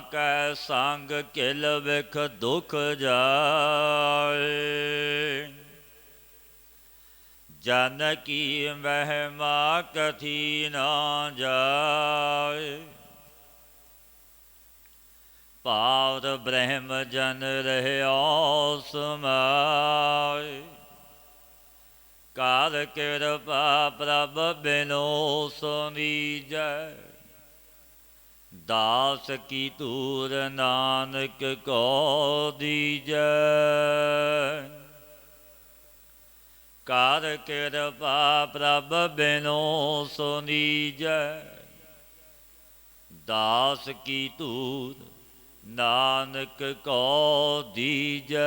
कै संग किल बिख दुख जाए। जन की महिमा कथी न जाए। पार ब्रह्म जन रहयो समाए। कार कृपा प्रभ बिनो सुनीजै। दास की तूर नानक को दीजै। कार कृपा प्रभ बिनो सुनीजै। दास की तूर नानक को दीजै।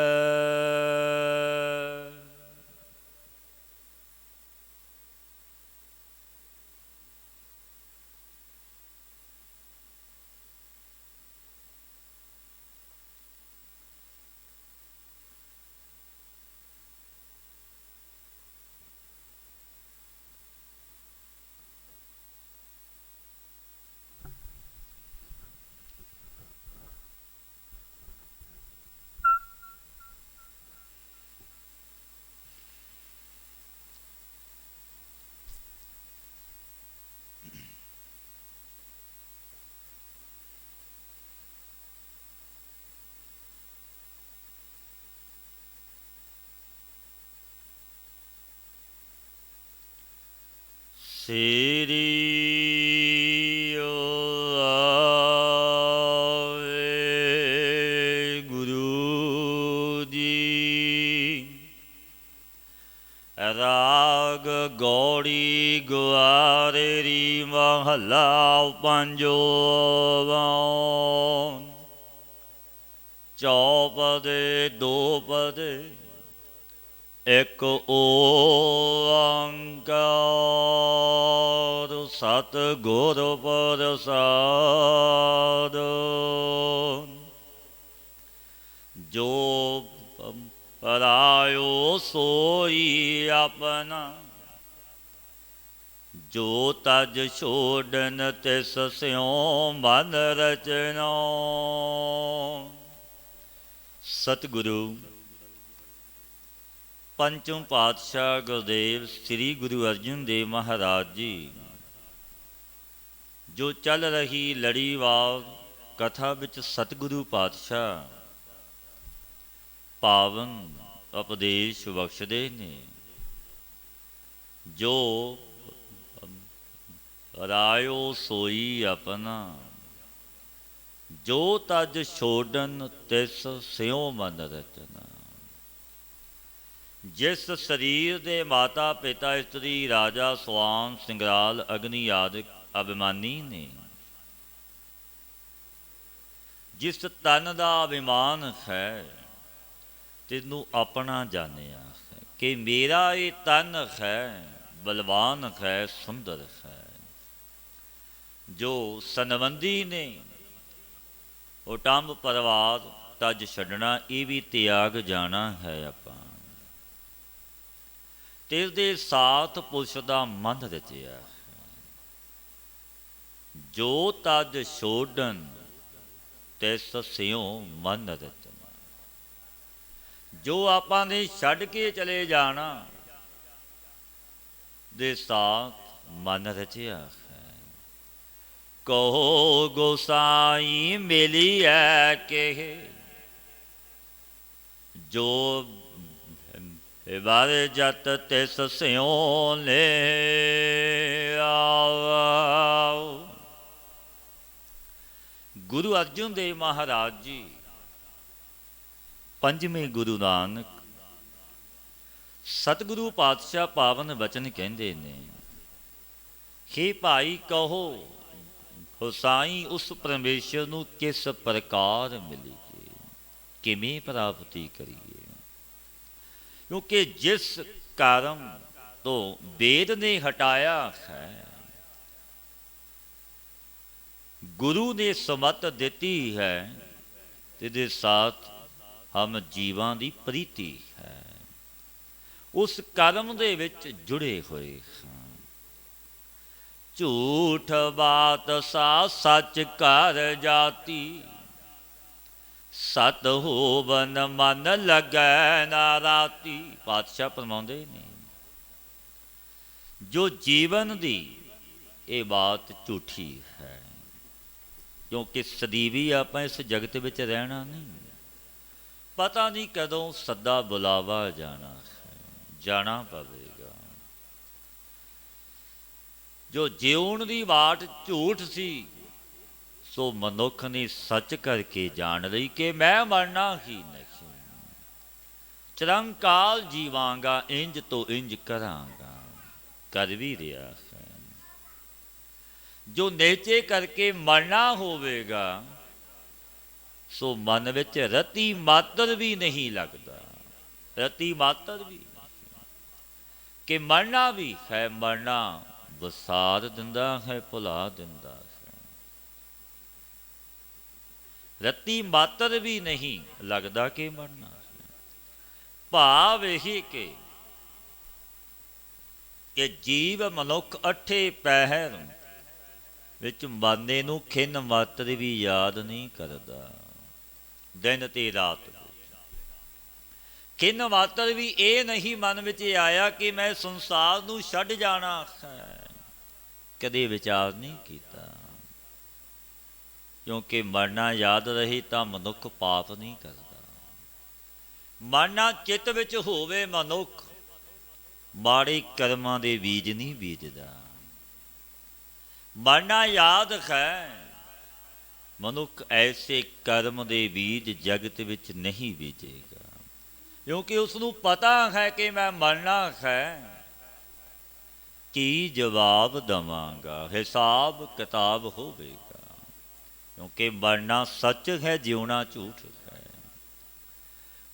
Siri Guru Ji Rag Gauri Guareri Mahalla Panjo Chaupade Dopade ਇੱਕ ਓੰਕਾਰ ਸਤਿਗੁਰ ਪ੍ਰਸਾਦਿ। ਜੋ ਪਰਾਇਓ ਸੋਈ ਆਪਣਾ। ਜੋ ਤਜ ਛੋਡਨ ਤਿਸ ਸਿਉ ਮਨ ਰਚਨਾ। ਸਤਿਗੁਰੂ ਪੰਚਮ ਪਾਤਸ਼ਾਹ ਗੁਰਦੇਵ ਸ੍ਰੀ ਗੁਰੂ ਅਰਜਨ ਦੇਵ ਮਹਾਰਾਜ ਜੀ ਜੋ ਚੱਲ ਰਹੀ ਲੜੀਵਾਰ ਕਥਾ ਵਿੱਚ ਸਤਿਗੁਰੂ ਪਾਤਸ਼ਾਹ ਪਾਵਨ ਉਪਦੇਸ਼ ਬਖਸ਼ਦੇ ਨੇ। ਜੋ ਰਾਇਓ ਸੋਈ ਆਪਣਾ। ਜੋ ਤਜ ਛੋਡਨ ਤਿਸ ਸਿਉ ਮਨ ਰਚਨਾ। ਜਿਸ ਸਰੀਰ ਦੇ ਮਾਤਾ ਪਿਤਾ ਇਸਤਰੀ ਰਾਜਾ ਸਵਾਨ ਸਿੰਗਰਾਲ ਅਗਨੀ ਆਦਿ ਅਭਿਮਾਨੀ ਨੇ। ਜਿਸ ਤਨ ਦਾ ਅਭਿਮਾਨ ਹੈ ਤੈਨੂੰ ਆਪਣਾ ਜਾਣਿਆ ਹੈ ਕਿ ਮੇਰਾ ਇਹ ਤਨ ਹੈ ਬਲਵਾਨ ਹੈ ਸੁੰਦਰ ਹੈ। ਜੋ ਸਨਬੰਦੀ ਨੇ ਉਟੰਬ ਪਰਿਵਾਰ ਤਜ ਛੱਡਣਾ ਇਹ ਵੀ ਤਿਆਗ ਜਾਣਾ ਹੈ ਆਪਾਂ। ਤੇਰੇ ਸਾਥ ਪੁਰਸ਼ ਦਾ ਮਨ ਰਚਿਆ ਹੈ। ਜੋ ਤਜ ਛੋਡਨ ਤਿਸ ਸਿਉ ਮਨ ਰਚਨਾ। ਜੋ ਆਪਾਂ ਨੇ ਛੱਡ ਕੇ ਚਲੇ ਜਾਣਾ ਦੇ ਸਾਥ ਮਨ ਰਚਿਆ ਹੈ। ਕਹੋ ਗੋਸਾਈ ਮਿਲੀਐ ਕਿਹ। ਜੋ ਬਾਰ ਜਤ ਤਿਸ ਸਿਉ ਲੈ ਆਵ। ਗੁਰੂ ਅਰਜਨ ਦੇਵ ਮਹਾਰਾਜ ਜੀ ਪੰਜਵੇਂ ਗੁਰੂ ਨਾਨਕ ਸਤਿਗੁਰੂ ਪਾਤਸ਼ਾਹ ਪਾਵਨ ਬਚਨ ਕਹਿੰਦੇ ਨੇ। ਹੇ ਭਾਈ ਕਹੋ ਹੁਸਾਈ ਉਸ ਪਰਮੇਸ਼ਰ ਨੂੰ ਕਿਸ ਪ੍ਰਕਾਰ ਮਿਲੀਏ, ਕਿਵੇਂ ਪ੍ਰਾਪਤੀ ਕਰੀਏ। ਕਿਉਂਕਿ ਜਿਸ ਕਾਰਨ ਤੋਂ ਵੇਦ ਨੇ ਹਟਾਇਆ ਹੈ, ਗੁਰੂ ਨੇ ਸਮਤ ਦਿੱਤੀ ਹੈ, ਇਹਦੇ ਸਾਥ ਹਮ ਜੀਵਾਂ ਦੀ ਪ੍ਰੀਤੀ ਹੈ। ਉਸ ਕਰਮ ਦੇ ਵਿੱਚ ਜੁੜੇ ਹੋਏ ਹਾਂ। ਝੂਠ ਬਾਤ ਸਾ ਸੱਚ ਕਰ ਜਾਤੀ। ਸਤ ਹੋਵਨ ਮਨ ਲੱਗੈ ਨਾ ਰਾਤੀ। ਪਾਤਸ਼ਾਹ ਫਰਮਾਉਂਦੇ ਨੇ ਜੋ ਜੀਵਨ ਦੀ ਇਹ ਬਾਤ ਝੂਠੀ ਹੈ, ਕਿਉਂਕਿ ਸਦੀਵੀ ਆਪਾਂ ਇਸ ਜਗਤ ਵਿੱਚ ਰਹਿਣਾ ਨਹੀਂ। ਪਤਾ ਨਹੀਂ ਕਦੋਂ ਸੱਦਾ ਬੁਲਾਵਾ ਜਾਣਾ ਹੈ, ਜਾਣਾ ਪਵੇਗਾ। ਜੋ ਜਿਉਣ ਦੀ ਬਾਟ ਝੂਠ ਸੀ, ਸੋ ਮਨੁੱਖ ਨੇ ਸੱਚ ਕਰਕੇ ਜਾਣ ਲਈ ਕਿ ਮੈਂ ਮਰਨਾ ਹੀ ਨਹੀਂ, ਚਿਰੰਕਾਲ ਜੀਵਾਂਗਾ, ਇੰਜ ਤੋਂ ਇੰਜ ਕਰਾਂਗਾ, ਕਰ ਵੀ ਰਿਹਾ ਹੈ। ਜੋ ਨੇਚੇ ਕਰਕੇ ਮਰਨਾ ਹੋਵੇਗਾ, ਸੋ ਮਨ ਵਿੱਚ ਰਤੀ ਮਾਤਰ ਵੀ ਨਹੀਂ ਲੱਗਦਾ, ਰਤੀ ਮਾਤਰ ਵੀ ਨਹੀਂ ਕਿ ਮਰਨਾ ਵੀ ਹੈ। ਮਰਨਾ ਵਸਾਰ ਦਿੰਦਾ ਹੈ, ਭੁਲਾ ਦਿੰਦਾ ਹੈ। ਰਤੀ ਮਾਤਰ ਵੀ ਨਹੀਂ ਲੱਗਦਾ ਕਿ ਮਰਨਾ ਹੈ। ਭਾਵ ਇਹੀ ਕਿ ਜੀਵ ਮਨੁੱਖ ਅੱਠੇ ਪਹਿਰ ਵਿੱਚ ਮਰਨੇ ਨੂੰ ਖਿੰਨ ਮਾਤਰ ਵੀ ਯਾਦ ਨਹੀਂ ਕਰਦਾ। ਦਿਨ ਤੇ ਰਾਤ ਵਿੱਚ ਖਿੰਨ ਮਾਤਰ ਵੀ ਇਹ ਨਹੀਂ ਮਨ ਵਿੱਚ ਆਇਆ ਕਿ ਮੈਂ ਸੰਸਾਰ ਨੂੰ ਛੱਡ ਜਾਣਾ ਹੈ, ਕਦੇ ਵਿਚਾਰ ਨਹੀਂ ਕੀਤਾ। ਕਿਉਂਕਿ ਮਰਨਾ ਯਾਦ ਰਹੇ ਤਾਂ ਮਨੁੱਖ ਪਾਪ ਨਹੀਂ ਕਰਦਾ। ਮਰਨਾ ਚਿੱਤ ਵਿੱਚ ਹੋਵੇ, ਮਨੁੱਖ ਮਾੜੇ ਕਰਮਾਂ ਦੇ ਬੀਜ ਨਹੀਂ ਬੀਜਦਾ। ਮਰਨਾ ਯਾਦ ਹੈ, ਮਨੁੱਖ ਐਸੇ ਕਰਮ ਦੇ ਬੀਜ ਜਗਤ ਵਿੱਚ ਨਹੀਂ ਬੀਜੇਗਾ। ਕਿਉਂਕਿ ਉਸਨੂੰ ਪਤਾ ਹੈ ਕਿ ਮੈਂ ਮਰਨਾ ਹੈ, ਕੀ ਜਵਾਬ ਦੇਵਾਂਗਾ, ਹਿਸਾਬ ਕਿਤਾਬ ਹੋਵੇਗਾ। ਕਿਉਂਕਿ ਮਰਨਾ ਸੱਚ ਹੈ, ਜਿਉਣਾ ਝੂਠ ਹੈ।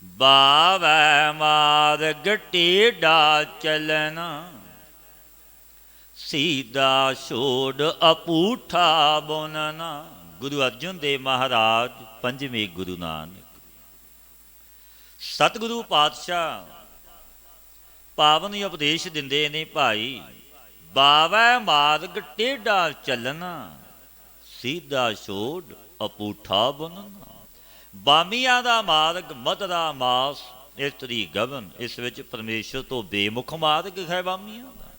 ਬਾਵੈ ਮਾਰਗ ਟੇਢਾ ਚਲਣਾ, ਸੀਧਾ ਛੋੜ ਅਪੂਠਾ ਬੋਲਣਾ। ਗੁਰੂ ਅਰਜਨ ਦੇਵ ਮਹਾਰਾਜ ਪੰਜਵੇਂ ਗੁਰੂ ਨਾਨਕ ਸਤਿਗੁਰੂ ਪਾਤਸ਼ਾਹ ਪਾਵਨ ਉਪਦੇਸ਼ ਦਿੰਦੇ ਨੇ, ਭਾਈ ਬਾਵੈ ਮਾਰਗ ਟੇਢਾ ਚੱਲਣਾ, ਸੀਧਾ ਛੋੜ ਅਪੂਠਾ ਬੋਲਣਾ। ਬਾਮੀਆਂ ਦਾ ਮਾਰਗ, ਮਧਰਾ ਮਾਸ, ਇਸਤਰੀ ਗਗਨ, ਇਸ ਵਿੱਚ ਪਰਮੇਸ਼ਰ ਤੋਂ ਬੇਮੁਖ ਮਾਰਗ ਹੈ ਬਾਮੀਆਂ ਦਾ।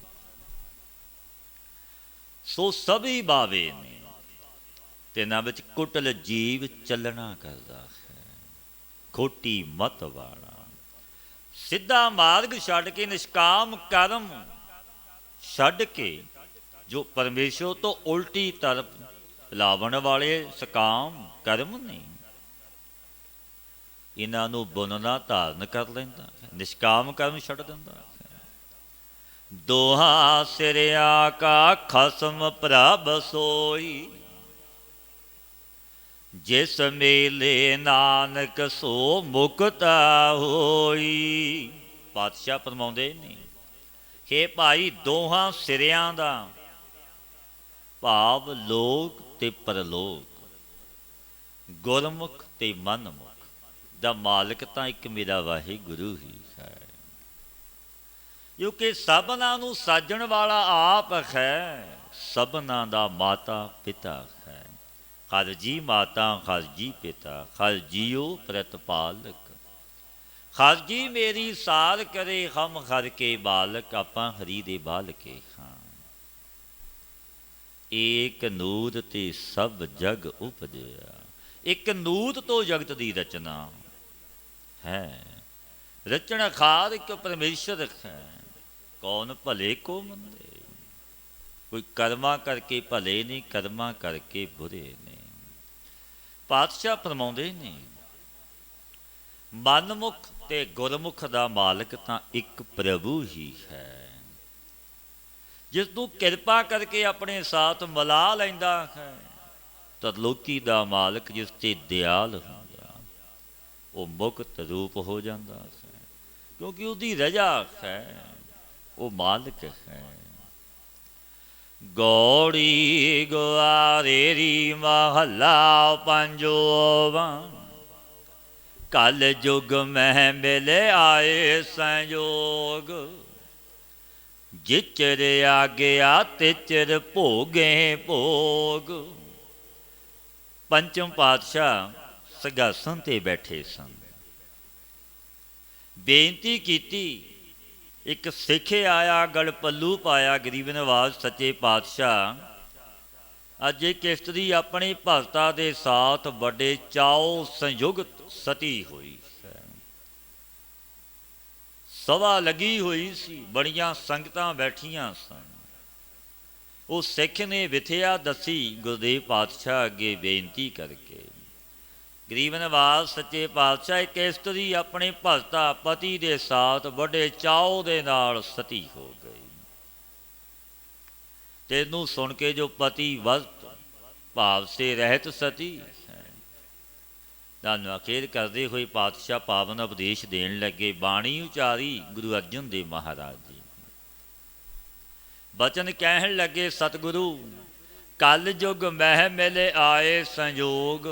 ਸੋ ਸਭੀ ਬਾਵੇ ਨੇ, ਤਿੰਨਾਂ ਵਿੱਚ ਕੁਟਲ ਜੀਵ ਚੱਲਣਾ ਕਰਦਾ ਹੈ, ਖੋਟੀ ਮਤ ਵਾਲਾ। ਸਿੱਧਾ ਮਾਰਗ ਛੱਡ ਕੇ, ਨਿਸ਼ਕਾਮ ਕਰਮ ਛੱਡ ਕੇ, ਜੋ ਪਰਮੇਸ਼ਰ ਤੋਂ ਉਲਟੀ ਤਰਫ ਲਾਵਣ ਵਾਲੇ ਸਕਾਮ ਕਰਮ ਨਹੀਂ, ਇਹਨਾਂ ਨੂੰ ਬੁਣਨਾ ਧਾਰਨ ਕਰ ਲੈਂਦਾ ਹੈ, ਨਿਸ਼ਕਾਮ ਕਰਮ ਛੱਡ ਦਿੰਦਾ ਹੈ। ਦੋਹਾਂ ਸਿਰਿਆਂ ਕਾ ਖਸਮ ਪ੍ਰਭ ਸੋਈ, ਜਿਸ ਮੇਲੇ ਨਾਨਕ ਸੋ ਮੁਕਤਾ ਹੋਈ। ਪਾਤਸ਼ਾਹ ਫਰਮਾਉਂਦੇ ਨੇ ਕਿ ਭਾਈ ਦੋਹਾਂ ਸਿਰਿਆਂ ਦਾ ਭਾਵ ਲੋਕ ਤੇ ਪਰਲੋਕ, ਗੁਰਮੁਖ ਤੇ ਮਨਮੁਖ ਦਾ ਮਾਲਕ ਤਾਂ ਇੱਕ ਮੇਰਾ ਵਾਹਿਗੁਰੂ ਹੀ ਹੈ। ਕਿਉਂਕਿ ਸਭਨਾਂ ਨੂੰ ਸਾਜਣ ਵਾਲਾ ਆਪ ਹੈ, ਸਭਨਾਂ ਦਾ ਮਾਤਾ ਪਿਤਾ ਹੈ। ਹਰਿ ਜੀ ਮਾਤਾ, ਹਰਿ ਜੀ ਪਿਤਾ, ਹਰਿ ਜੀਓ ਪ੍ਰਤਪਾਲਕ। ਹਰਿ ਜੀ ਮੇਰੀ ਸਾਰ ਕਰੇ, ਹਮ ਹਰਿ ਕੇ ਬਾਲਕ। ਆਪਾਂ ਹਰੀ ਦੇ ਬਾਲਕੇ ਹਾਂ। ਏਕ ਨੂਰ ਤੇ ਸਭ ਜਗ ਉਪਜਿਆ, ਇੱਕ ਨੂਰ ਤੋਂ ਜਗਤ ਦੀ ਰਚਨਾ ਹੈ। ਰਚਣ ਖਾਰ ਇੱਕ ਪਰਮੇਸ਼ਰ ਹੈ, ਕੌਣ ਭਲੇ ਕੋ ਮੰਦੇ। ਕੋਈ ਕਰਮਾਂ ਕਰਕੇ ਭਲੇ ਨਹੀਂ, ਕਰਮਾਂ ਕਰਕੇ ਬੁਰੇ ਨੇ। ਪਾਤਸ਼ਾਹ ਫਰਮਾਉਂਦੇ ਨੇ ਮਨਮੁਖ ਤੇ ਗੁਰਮੁਖ ਦਾ ਮਾਲਕ ਤਾਂ ਇੱਕ ਪ੍ਰਭੂ ਹੀ ਹੈ, ਜਿਸ ਨੂੰ ਕਿਰਪਾ ਕਰਕੇ ਆਪਣੇ ਸਾਥ ਮਿਲਾ ਲੈਂਦਾ ਹੈ। ਤਰਲੋਕੀ ਦਾ ਮਾਲਕ ਜਿਸ ਤੇ ਦਿਆਲ ਹੁੰਦਾ, ਉਹ ਮੁਕਤ ਰੂਪ ਹੋ ਜਾਂਦਾ ਹੈ, ਕਿਉਂਕਿ ਉਹਦੀ ਰਜਾ ਹੈ, ਉਹ ਮਾਲਕ ਹੈ। ਗੌੜੀ ਗੁਆਰੇਰੀ ਮਹੱਲਾ ਪੰਜੋਵਾਂ, ਕਲ ਜੁਗ ਮਹਿ ਮਿਲੇ ਆਏ ਸੰਜੋਗ। ਜਿਚਰ ਆਗਿਆ ਤਿਚਰ ਭੋਗੇ ਭੋਗ। ਪੰਚਮ ਪਾਤਸ਼ਾਹ ਸਿੰਘਾਸਨ ਤੇ ਬੈਠੇ ਸਨ। ਬੇਨਤੀ ਕੀਤੀ, ਇੱਕ ਸਿੱਖ ਆਇਆ, ਗਲ ਪੱਲੂ ਪਾਇਆ, ਗਰੀਬ ਨਵਾਜ਼ ਸੱਚੇ ਪਾਤਸ਼ਾਹ, ਅੱਜ ਇੱਕ ਇਸਤਰੀ ਆਪਣੇ ਭਗਤਾਂ ਦੇ ਸਾਥ ਵੱਡੇ ਚਾਉ ਸੰਯੁਕਤ ਸਤੀ ਹੋਈ ਹੈ। ਸਭਾ ਲੱਗੀ ਹੋਈ ਸੀ, ਬੜੀਆਂ ਸੰਗਤਾਂ ਬੈਠੀਆਂ ਸਨ। ਉਹ ਸਿੱਖ ਨੇ ਵਿਥਿਆ ਦੱਸੀ ਗੁਰਦੇਵ ਪਾਤਸ਼ਾਹ ਅੱਗੇ ਬੇਨਤੀ ਕਰਕੇ, ਗਰੀਬ ਨਵਾਜ਼ ਸੱਚੇ ਪਾਤਸ਼ਾਹ, ਇੱਕ ਇਸਤਰੀ ਆਪਣੇ ਭਗਤਾ ਪਤੀ ਦੇ ਸਾਥ ਵੱਡੇ ਚਾਉ ਦੇ ਨਾਲ ਸਤੀ ਹੋ ਗਈ। ਤੈਨੂੰ ਸੁਣ ਕੇ ਜੋ ਪਤੀ ਵਸਤ ਭਾਵ ਸੇ ਰਹਿਤ ਸਤੀ ਹੈ, ਤੁਹਾਨੂੰ ਅਖੇਰ ਕਰਦੇ ਹੋਏ ਪਾਤਸ਼ਾਹ ਪਾਵਨ ਉਪਦੇਸ਼ ਦੇਣ ਲੱਗੇ। ਬਾਣੀ ਉਚਾਰੀ ਗੁਰੂ ਅਰਜਨ ਦੇਵ ਮਹਾਰਾਜ ਜੀ, ਬਚਨ ਕਹਿਣ ਲੱਗੇ, ਸਤਿਗੁਰੂ ਕਲ ਯੁਗ ਮਹਿ ਮਿਲੇ ਆਏ ਸੰਜੋਗ,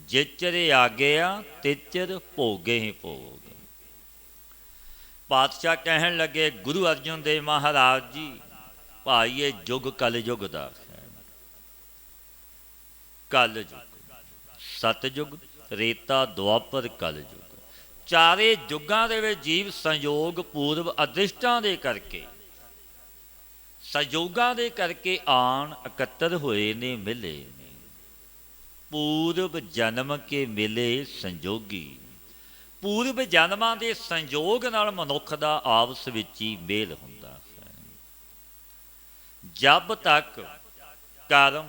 ਜਿਚਰ ਆਗਿਆ ਤਿਚਰ ਭੋਗੇ ਭੋਗ। ਪਾਤਸ਼ਾਹ ਕਹਿਣ ਲੱਗੇ, ਗੁਰੂ ਅਰਜਨ ਦੇਵ ਮਹਾਰਾਜ ਜੀ, ਭਾਈ ਇਹ ਯੁੱਗ ਕਲ ਯੁੱਗ ਦਾ ਹੈ। ਕਲ ਯੁੱਗ, ਸਤਯੁਗ, ਰੇਤਾ, ਦੁਆਪਰ, ਕਲ ਯੁੱਗ, ਚਾਰੇ ਯੁੱਗਾਂ ਦੇ ਵਿੱਚ ਜੀਵ ਸੰਯੋਗ ਪੂਰਵ ਅਦ੍ਰਿਸ਼ਟਾਂ ਦੇ ਕਰਕੇ, ਸੰਯੋਗਾਂ ਦੇ ਕਰਕੇ ਆਣ ਇਕੱਤਰ ਹੋਏ ਨੇ, ਮਿਲੇ ਨੇ। ਪੂਰਵ ਜਨਮ ਕੇ ਮਿਲੇ ਸੰਜੋਗੀ, ਪੂਰਵ ਜਨਮਾਂ ਦੇ ਸੰਯੋਗ ਨਾਲ ਮਨੁੱਖ ਦਾ ਆਪਸ ਵਿੱਚ ਹੀ ਮੇਲ ਹੁੰਦਾ ਹੈ। ਜਬ ਤੱਕ ਕਰਮ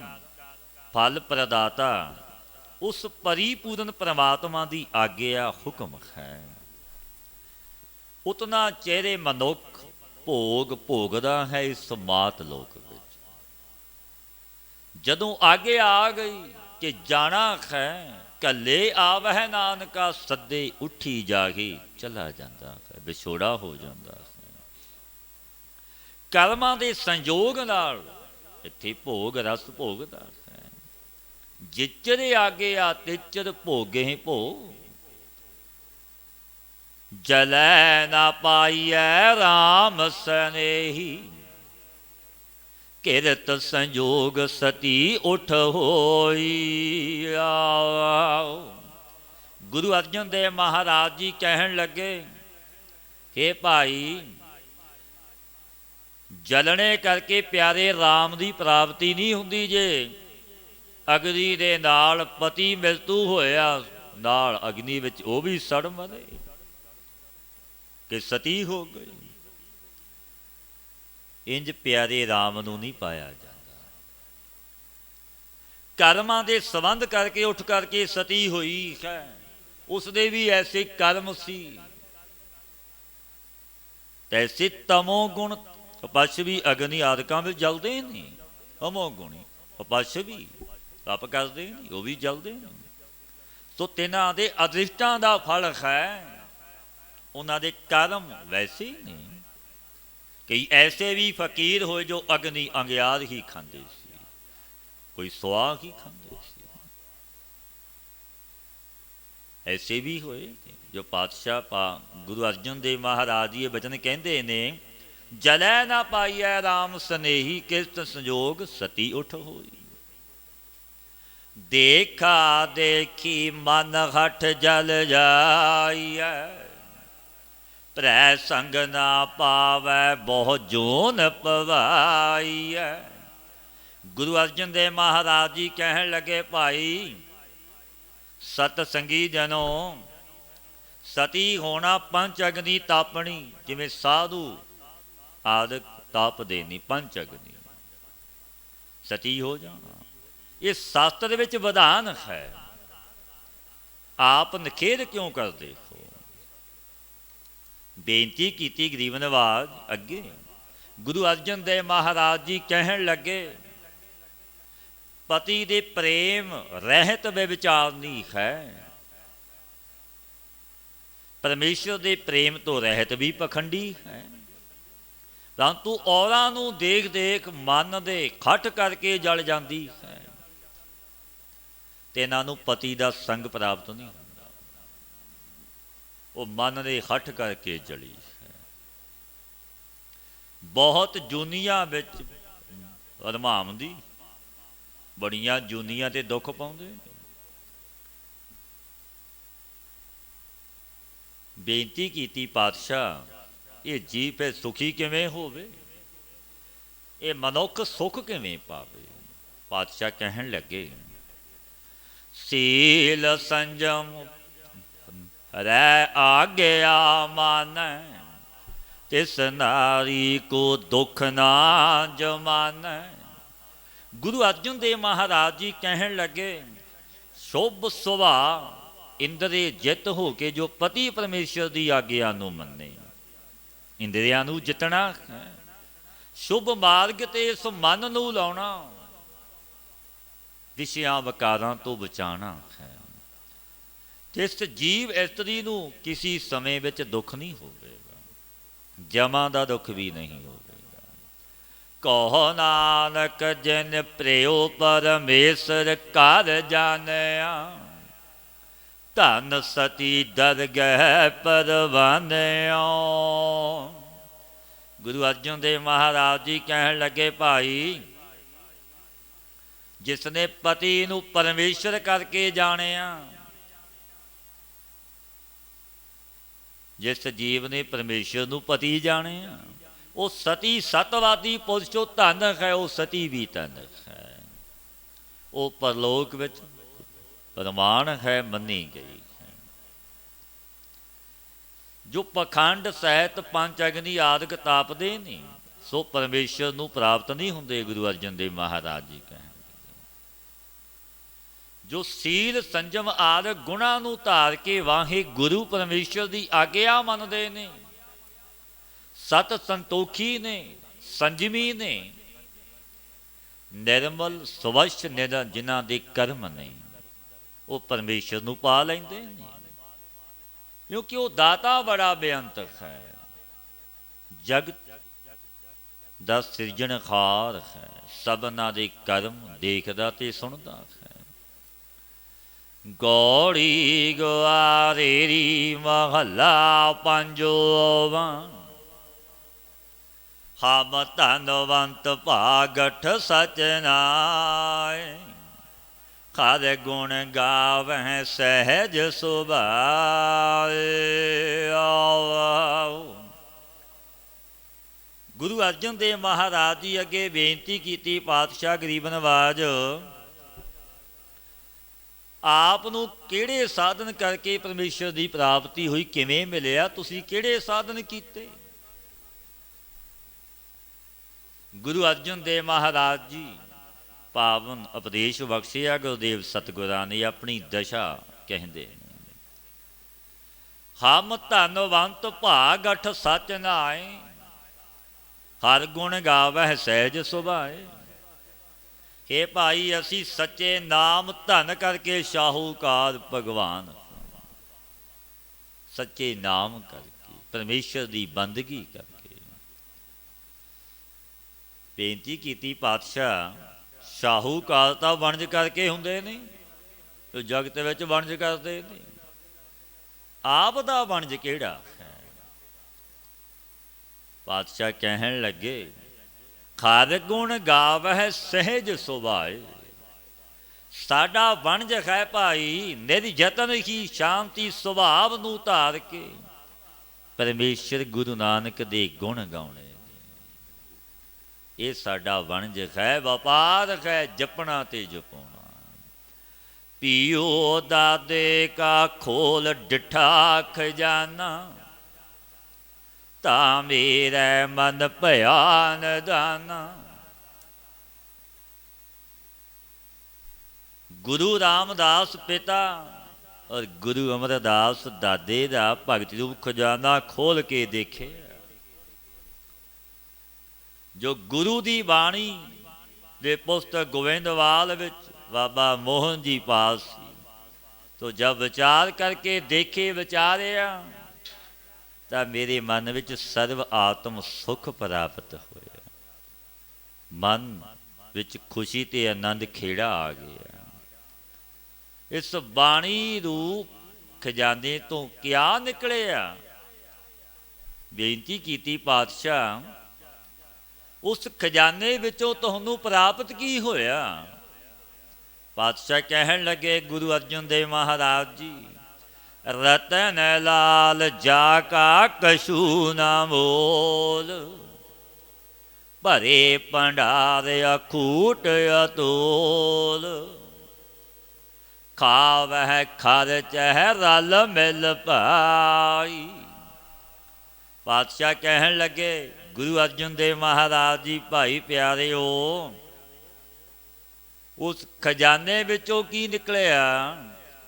ਫਲ ਪ੍ਰਦਾਤਾ ਉਸ ਪਰਿਪੂਰਨ ਪਰਮਾਤਮਾ ਦੀ ਆਗਿਆ ਹੁਕਮ ਹੈ, ਉਤਨਾ ਚਿਹਰੇ ਮਨੁੱਖ ਭੋਗ ਭੋਗਦਾ ਹੈ ਇਸ ਮਾਤ ਲੋਕ ਵਿੱਚ। ਜਦੋਂ ਆਗੇ ਆ ਗਈ ਕਿ ਜਾਣਾ ਹੈ, ਕੱਲੇ ਆਵਹਿ ਨਾਨਕਾ, ਸੱਦੇ ਉੱਠੀ ਜਾਗੇ, ਚਲਾ ਜਾਂਦਾ ਹੈ, ਵਿਛੋੜਾ ਹੋ ਜਾਂਦਾ ਹੈ। ਕਰਮਾਂ ਦੇ ਸੰਯੋਗ ਨਾਲ ਇੱਥੇ ਭੋਗ ਰਸ ਭੋਗਦਾ ਹੈ। ਜਿਚਰ ਆਗੇ ਆ ਤਿਚਰ ਭੋਗੇ ਭੋਗ, ਜਲੈ ਨਾ ਪਾਈਐ ਰਾਮ ਸਨੇਹੀ, ਕਿਰਤ ਸੰਜੋਗ ਸਤੀ ਉਠ ਹੋਈ। ਗੁਰੂ ਅਰਜਨ ਦੇਵ ਮਹਾਰਾਜ ਜੀ ਕਹਿਣ ਲੱਗੇ, ਹੇ ਭਾਈ, ਜਲਣੇ ਕਰਕੇ ਪਿਆਰੇ ਰਾਮ ਦੀ ਪ੍ਰਾਪਤੀ ਨਹੀਂ ਹੁੰਦੀ। ਜੇ ਅਗਨੀ ਦੇ ਨਾਲ ਪਤੀ ਮਿਲਤੂ ਹੋਇਆ, ਨਾਲ ਅਗਨੀ ਵਿੱਚ ਉਹ ਵੀ ਸੜ ਮਰੇ ਕਿ ਸਤੀ ਹੋ ਗਈ। ਇੰਜ ਪਿਆਰੇ ਰਾਮ ਨੂੰ ਨਹੀਂ ਪਾਇਆ ਜਾਂਦਾ। ਕਰਮਾਂ ਦੇ ਸੰਬੰਧ ਕਰਕੇ ਉੱਠ ਕਰਕੇ ਸਤੀ ਹੋਈ ਹੈ। ਉਸਦੇ ਵੀ ਐਸੇ ਕਰਮ ਸੀ, ਤੈਸੇ ਤਮੋ ਗੁਣ ਪਪਸ਼ਵੀ ਅਗਨੀ ਆਦਿਕਾਂ ਵਿੱਚ ਜਲਦੇ ਨੇ। ਤਮੋ ਗੁਣੀ ਪਪਸ਼ਵੀ ਤਪ ਕਰਦੇ ਨੇ, ਉਹ ਵੀ ਜਲਦੇ ਨੇ। ਸੋ ਤਿੰਨਾਂ ਦੇ ਅਦ੍ਰਿਸ਼ਟਾਂ ਦਾ ਫਲ ਹੈ, ਉਹਨਾਂ ਦੇ ਕਰਮ ਵੈਸੇ ਨੇ। ਕਈ ਐਸੇ ਵੀ ਫਕੀਰ ਹੋਏ ਜੋ ਅਗਨੀ ਅੰਗਿਆਰ ਹੀ ਖਾਂਦੇ ਸੀ, ਕੋਈ ਸੁਆਹ ਹੀ ਖਾਂਦੇ ਸੀ। ਐਸੇ ਵੀ ਹੋਏ ਜੋ ਪਾਤਸ਼ਾਹ ਗੁਰੂ ਅਰਜਨ ਦੇਵ ਮਹਾਰਾਜ ਜੀ ਇਹ ਬਚਨ ਕਹਿੰਦੇ ਨੇ, ਜਲੈ ਨਾ ਪਾਈਐ ਰਾਮ ਸਨੇਹੀ, ਕਿਰਤ ਸੰਜੋਗ ਸਤੀ ਉਠ ਹੋਈ। ਦੇਖਾ ਦੇਖੀ ਮਨ ਹਠ ਜਲ ਜਾਈਐ, ਭ੍ਰੈ ਸੰਗ ਨਾ ਪਾਵੈ ਬਹੁ ਜੋਨ ਪਵਾਈਐ। ਗੁਰੂ ਅਰਜਨ ਦੇਵ ਮਹਾਰਾਜ ਜੀ ਕਹਿਣ ਲੱਗੇ, ਭਾਈ ਸਤ ਸੰਗੀ ਜਨੋ, ਸਤੀ ਹੋਣਾ ਪੰਚ ਅਗਨੀ ਤਾਪਣੀ, ਜਿਵੇਂ ਸਾਧੂ ਆਦਿਕ ਤਾਪਦੇ ਨਹੀਂ, ਪੰਚ ਅਗਨੀ ਸਤੀ ਹੋ ਜਾਣਾ। ਇਹ ਸ਼ਾਸਤਰ ਵਿੱਚ ਵਿਧਾਨ ਹੈ, ਆਪ ਨਿਖੇਧ ਕਿਉਂ ਕਰਦੇ ਹੋ? ਬੇਨਤੀ ਕੀਤੀ ਗਰੀਬ ਨਵਾਜ਼ ਅੱਗੇ। ਗੁਰੂ ਅਰਜਨ ਦੇਵ ਮਹਾਰਾਜ ਜੀ ਕਹਿਣ ਲੱਗੇ, ਪਤੀ ਦੇ ਪ੍ਰੇਮ ਰਹਿਤ ਵਿਚਾਰਨੀ ਹੈ। ਪਰਮੇਸ਼ਰ ਦੇ ਪ੍ਰੇਮ ਤੋਂ ਰਹਿਤ ਵੀ ਪਖੰਡੀ ਹੈ, ਪਰੰਤੂ ਔਰਾਂ ਨੂੰ ਦੇਖ ਦੇਖ ਮਨ ਦੇ ਖੱਟ ਕਰਕੇ ਜਲ ਜਾਂਦੀ ਹੈ, ਤੇ ਇਹਨਾਂ ਨੂੰ ਪਤੀ ਦਾ ਸੰਗ ਪ੍ਰਾਪਤ ਨਹੀਂ ਹੁੰਦਾ। ਉਹ ਮਨ ਦੇ ਹੱਠ ਕਰਕੇ ਜਲੀ ਹੈ। ਬਹੁਤ ਜੂਨੀਆਂ ਵਿੱਚ ਰਮਾਮ ਦੀ, ਬੜੀਆਂ ਜੂਨੀਆਂ ਤੇ ਦੁੱਖ ਪਾਉਂਦੇ ਨੇ। ਬੇਨਤੀ ਕੀਤੀ, ਪਾਤਸ਼ਾਹ ਇਹ ਜੀਵ ਫਿਰ ਸੁਖੀ ਕਿਵੇਂ ਹੋਵੇ, ਇਹ ਮਨੁੱਖ ਸੁਖ ਕਿਵੇਂ ਪਾਵੇ। ਪਾਤਸ਼ਾਹ ਕਹਿਣ ਲੱਗੇ, ਸੀਲ ਸੰਜਮ ਰਹਿ ਆਗਿਆ ਮਾਨੈ, ਤਿਸ ਨਾਰੀ ਕੋ ਦੁਖ ਨਾ ਜਮਾਨੈ। ਗੁਰੂ ਅਰਜਨ ਦੇਵ ਮਹਾਰਾਜ ਜੀ ਕਹਿਣ ਲੱਗੇ, ਸ਼ੁਭ ਸੁਭਾਅ ਇੰਦਰੀ ਜਿੱਤ ਹੋ ਕੇ ਜੋ ਪਤੀ ਪਰਮੇਸ਼ਰ ਦੀ ਆਗਿਆ ਨੂੰ ਮੰਨੇ, ਇੰਦਰੀਆਂ ਨੂੰ ਜਿੱਤਣਾ ਹੈ, ਸ਼ੁਭ ਮਾਰਗ ਤੇ ਇਸ ਮਨ ਨੂੰ ਲਾਉਣਾ, ਵਿਸ਼ਿਆਂ ਵਕਾਰਾਂ ਤੋਂ ਬਚਾਉਣਾ ਹੈ। ਜਿਸ ਜੀਵ ਇਸਤਰੀ ਨੂੰ ਕਿਸੇ ਸਮੇਂ ਵਿੱਚ ਦੁੱਖ ਨਹੀਂ ਹੋਵੇਗਾ, ਜਮਾ ਦਾ ਦੁੱਖ ਵੀ ਨਹੀਂ ਹੋਵੇਗਾ। ਕਹੋ ਨਾਨਕ ਜਿਨ ਪ੍ਰਿਓ ਪਰਮੇਸ਼ਰ ਘਰ ਜਾਣਿਆ, ਧਨ ਸਤੀ ਦਰਗਹਿ ਪਰਵਾਨਿਓ। ਗੁਰੂ ਅਰਜਨ ਦੇਵ ਮਹਾਰਾਜ ਜੀ ਕਹਿਣ ਲੱਗੇ, ਭਾਈ ਜਿਸ ਨੇ ਪਤੀ ਨੂੰ ਪਰਮੇਸ਼ਰ ਕਰਕੇ ਜਾਣਿਆ, ਜਿਸ ਜੀਵ ਨੇ ਪਰਮੇਸ਼ਰ ਨੂੰ ਪਤੀ ਜਾਣਿਆ, ਉਹ ਸਤੀ ਸਤਵਾਦੀ ਪੁਰਸ਼ ਜੋ ਧਨ ਹੈ, ਉਹ ਸਤੀ ਵੀ ਧਨ ਹੈ, ਉਹ ਪਰਲੋਕ ਵਿੱਚ ਪ੍ਰਮਾਣ ਹੈ, ਮੰਨੀ ਗਈ ਹੈ। ਜੋ ਪਖੰਡ ਸਹਿਤ ਪੰਜ ਅਗਨੀ ਆਦਿਕ ਤਾਪਦੇ ਨਹੀਂ, ਸੋ ਪਰਮੇਸ਼ਰ ਨੂੰ ਪ੍ਰਾਪਤ ਨਹੀਂ ਹੁੰਦੇ। ਗੁਰੂ ਅਰਜਨ ਦੇਵ ਮਹਾਰਾਜ ਜੀ ਕਹਿਣ, ਜੋ ਸੀਲ ਸੰਜਮ ਆਦਿ ਗੁਣਾਂ ਨੂੰ ਧਾਰ ਕੇ ਵਾਹੇ ਗੁਰੂ ਪਰਮੇਸ਼ਰ ਦੀ ਆਗਿਆ ਮੰਨਦੇ ਨੇ, ਸਤ ਸੰਤੋਖੀ ਨੇ, ਸੰਜਮੀ ਨੇ, ਨਿਰਮਲ ਸਵੱਛ ਜਿਨ੍ਹਾਂ ਦੇ ਕਰਮ ਨੇ, ਉਹ ਪਰਮੇਸ਼ਰ ਨੂੰ ਪਾ ਲੈਂਦੇ ਨੇ, ਕਿਉਂਕਿ ਉਹ ਦਾਤਾ ਬੜਾ ਬੇਅੰਤ ਹੈ, ਜਗਤ ਦਾ ਸਿਰਜਣਹਾਰ ਹੈ, ਸਭਨਾਂ ਦੇ ਕਰਮ ਦੇਖਦਾ ਤੇ ਸੁਣਦਾ ਹੈ। ਗੌੜੀ ਗੁਆਰੇਰੀ ਮਹੱਲਾ ਪੰਜੋਵਾਂ, ਹਮ ਧਨਵੰਤ ਭਾਗਠ ਸਚ ਨਾਇ, ਹਰ ਗੁਣ ਗਾਵਹਿ ਸਹਿਜ ਸੁਭਾਇ। ਗੁਰੂ ਅਰਜਨ ਦੇਵ ਮਹਾਰਾਜ ਜੀ ਅੱਗੇ ਬੇਨਤੀ ਕੀਤੀ, ਪਾਤਸ਼ਾਹ ਗਰੀਬ ਨਵਾਜ, ਆਪ ਨੂੰ ਕਿਹੜੇ ਸਾਧਨ ਕਰਕੇ ਪਰਮੇਸ਼ਰ ਦੀ ਪ੍ਰਾਪਤੀ ਹੋਈ, ਕਿਵੇਂ ਮਿਲਿਆ, ਤੁਸੀਂ ਕਿਹੜੇ ਸਾਧਨ ਕੀਤੇ। ਗੁਰੂ ਅਰਜਨ ਦੇਵ ਮਹਾਰਾਜ ਜੀ ਪਾਵਨ ਉਪਦੇਸ਼ ਬਖਸ਼ਿਆ ਗੁਰਦੇਵ ਸਤਿਗੁਰਾਂ ਨੇ, ਆਪਣੀ ਦਸ਼ਾ ਕਹਿੰਦੇ ਨੇ, ਹਮ ਧਨਵੰਤ ਭਾਗਠ ਸਚ ਨਾਇ, ਹਰ ਗੁਣ ਗਾਵਹਿ ਸਹਿਜ ਸੁਭਾਏ। ਕਿ ਭਾਈ ਅਸੀਂ ਸੱਚੇ ਨਾਮ ਧਨ ਕਰਕੇ ਸ਼ਾਹੂਕਾਰ ਭਗਵਾਨ, ਸੱਚੇ ਨਾਮ ਕਰਕੇ ਪਰਮੇਸ਼ਰ ਦੀ ਬੰਦਗੀ ਕਰਕੇ ਬੇਨਤੀ ਕੀਤੀ, ਪਾਤਸ਼ਾਹ ਸ਼ਾਹੂਕਾਰ ਤਾਂ ਵਣਜ ਕਰਕੇ ਹੁੰਦੇ ਨੇ, ਤੇ ਜਗਤ ਵਿੱਚ ਵਣਜ ਕਰਦੇ ਨੇ, ਆਪ ਦਾ ਵਣਜ ਕਿਹੜਾ ਹੈ। ਪਾਤਸ਼ਾਹ ਕਹਿਣ ਲੱਗੇ, ਹਰ ਗੁਣ ਗਾਵਹਿ ਸਹਿਜ ਸੁਭਾਏ। ਸਾਡਾ ਵਣਜ ਹੈ ਭਾਈ ਨਿਰਯਤਨ ਹੀ ਸ਼ਾਂਤੀ ਸੁਭਾਵ ਨੂੰ ਧਾਰ ਕੇ ਪਰਮੇਸ਼ਰ ਗੁਰੂ ਨਾਨਕ ਦੇ ਗੁਣ ਗਾਉਣੇ। ਇਹ ਸਾਡਾ ਵਣਜ ਹੈ, ਵਪਾਰ ਹੈ, ਜਪਣਾ ਤੇ ਜਪਾਉਣਾ। ਪੀਓ ਦਾਦੇ ਕਾ ਖੋਲ ਡਿਠਾ ਖਜ਼ਾਨਾ, ਤਾਂ ਮੇਰੇ ਮਨ ਭਇਆ ਨਿਦਾਨਾ। ਗੁਰੂ ਰਾਮਦਾਸ ਪਿਤਾ ਔਰ ਗੁਰੂ ਅਮਰਦਾਸ ਦਾਦੇ ਦਾ ਭਗਤ ਰੂਪ ਖਜ਼ਾਨਾ ਖੋਲ ਕੇ ਦੇਖੇ। ਜੋ ਗੁਰੂ ਦੀ ਬਾਣੀ ਦੇ ਪੁਸਤਕ ਗੋਬਿੰਦਵਾਲ ਵਿੱਚ ਬਾਬਾ ਮੋਹਨ ਜੀ ਪਾਸ ਸੀ, ਤੋ ਜਦ ਵਿਚਾਰ ਕਰਕੇ ਦੇਖੇ, ਵਿਚਾਰਿਆ, ਤਾਂ ਮੇਰੇ ਮਨ ਵਿੱਚ ਸਰਵ ਆਤਮ ਸੁਖ ਪ੍ਰਾਪਤ ਹੋਇਆ। ਮਨ ਵਿੱਚ ਖੁਸ਼ੀ ਤੇ ਆਨੰਦ ਖੇੜਾ ਆ ਗਿਆ। ਇਸ ਬਾਣੀ ਰੂਪ ਖਜ਼ਾਨੇ ਤੋਂ ਕਿਆ ਨਿਕਲਿਆ? ਬੇਨਤੀ ਕੀਤੀ, ਪਾਤਸ਼ਾਹ ਉਸ ਖਜ਼ਾਨੇ ਵਿੱਚੋਂ ਤੁਹਾਨੂੰ ਪ੍ਰਾਪਤ ਕੀ ਹੋਇਆ? ਪਾਤਸ਼ਾਹ ਕਹਿਣ ਲੱਗੇ, ਗੁਰੂ ਅਰਜਨ ਦੇਵ ਮਹਾਰਾਜ ਜੀ, रतन लाल जाका कछु न मोल, भरे भंडार अखूट अतोल, खावह खर्च है रल मिल पाई। पातशाह कहन लगे गुरु अर्जन देव महाराज जी, भाई प्यारे हो, उस खजाने विचों की निकलिया,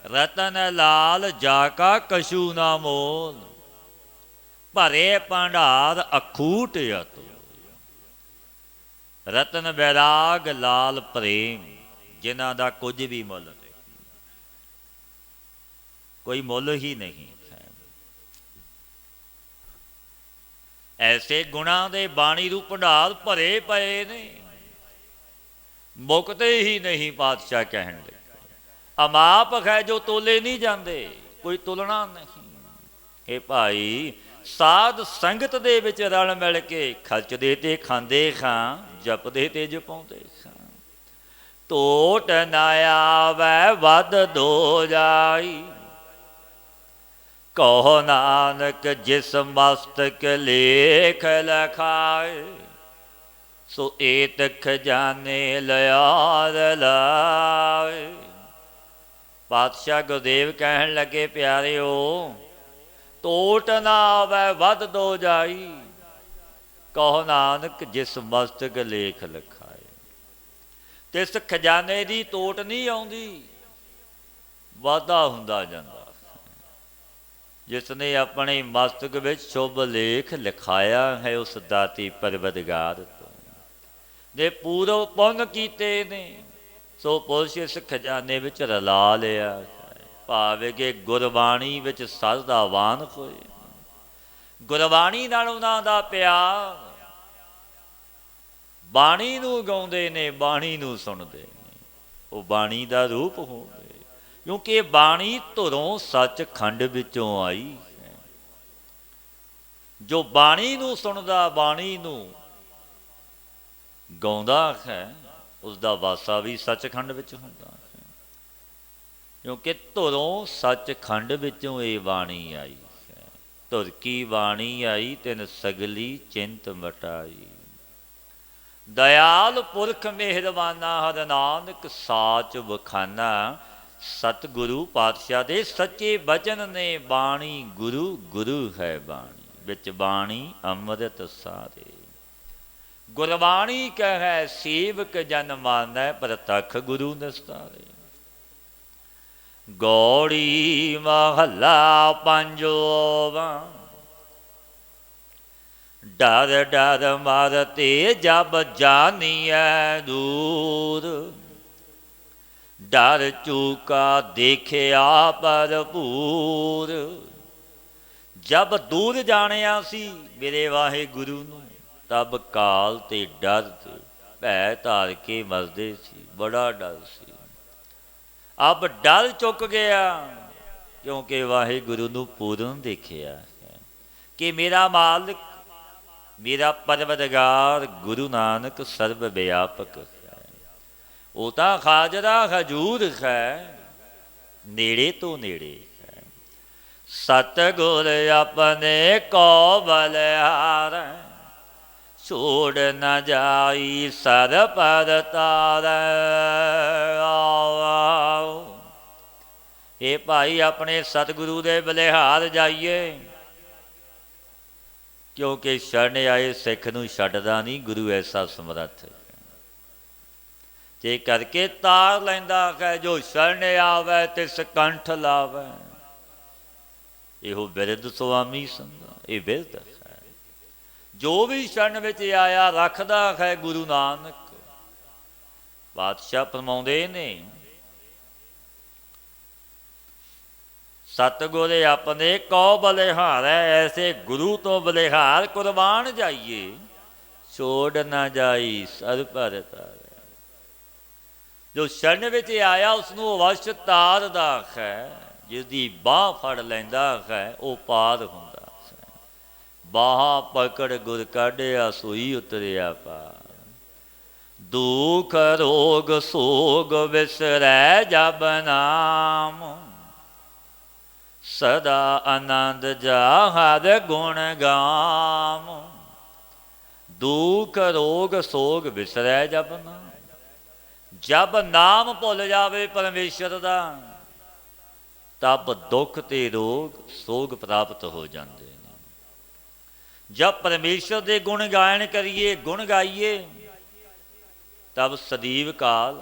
रतन लाल जाका कछु ना मोल, भरे भंडार अखूट अतुल। रतन वैराग लाल प्रेम, जिन्हां दा कुछ भी मुल नहीं, कोई मुल ही नहीं है। ऐसे गुणा दे बाणी रूप भंडार भरे पए ने, मुकते ही नहीं। पातशाह कहन लगे अमाप है जो तोले नहीं जाते, कोई तुलना नहीं। हे भाई, साध संगत दे विच रल मिल के खर्चदे ते खांदे खां, जपदे ते जपाउंदे खां। टोट ना आवे वध दो जाई, कहो नानक जिस मस्तक लेख लखाए, सो एत खजाने लियार लाए। पातशाह गुरदेव कहन लगे प्यारे हो, टोट ना आवे वध दो जाई, कहो नानक जिस मस्तक लेख लिखाए। तिस खजाने की टोट नहीं आउंदी, वाधा हुंदा जांदा। जिसने अपने मस्तक में शुभ लेख लिखाया है उस दाती परवदगार तो, जे पूर्व पुन कीते ने, सो पुरुष इस खजाने विच रला लिया। भावे कि गुरबाणी विच सरदावान होए, गुरबाणी नाल उन्हां दा प्यार, बाणी नूं गाउंदे ने, बाणी नूं सुणदे ने, वो बाणी दा रूप होवे। क्योंकि बाणी धुरों सचखंड विचों आई है। जो बाणी नूं सुणदा, बाणी नूं गाउंदा है, उसका वासा भी सचखंड विच हुंदा है। क्योंकि धुरों सचखंड विचों ये बाणी आई है। धुर की बाणी आई तिन सगली चिंत मटाई, दयाल पुरख मेहरबाना हर नानक साच बखाना। सतगुरु पातशाह दे सच्चे बचन ने, बाणी गुरु गुरु है बाणी, विच बाणी अमृत सारे। गुरबाणी कहे सेवक जन मानै, प्रतख गुरु निस्तारे। गौड़ी महला पंजोवा, डर डर मरते जब जानिए दूर, डर चूका देखिया भरपूर। जब दूर जानिया सी मेरे वाहे गुरु नूं, तब काल ते डर ते भै धार के मरदे सी, बड़ा डर सी। अब डर चुक गया, क्योंकि वाहे गुरु नूं पूरन देखिया है कि मेरा मालिक, मेरा परवदगार गुरु नानक सर्व व्यापक है। वो तो हाजरा हजूर है, नेड़े तो नेड़े है। सतगुर अपने को बलिहार, छोड़ न जाई सर पर तार। ये भाई अपने सतगुरु दे बलिहार जाइए, क्योंकि शरण आए सिख नूं छड्डदा नहीं गुरु, ऐसा समर्थ है। जे करके तार लैंदा है, जो शरण आवे तिस कंठ लावे। इहो बिरद सुआमी संगा, ये बिरद है। जो भी शरण विच आया रखदा है गुरु नानक। पातशाह फरमाउंदे ने, सतगुर अपने कौ बलिहार है, ऐसे गुरु तो बलिहार कुर्बान जाइए, छोड़ न जाई सर पर तार। जो शरण विच आया उसनूं अवश्य तारदा है, जिसदी बांह फड़ लैंदा है वो पार हुंदा। बाह पकड़ गुर काढ़िया सोई उतरिया पार। दुख रोग सोग विसरै जब नाम, सदा आनंद जा हर गुण गाम। दुख रोग सोग विसरै जब नाम। जब नाम भुल जावे परमेश्वर दा तब दुख ते रोग सोग प्राप्त हो जाते हैं। जब परमेश्वर के गुण गायन करिए गुण गाइए तब सਦੀव काल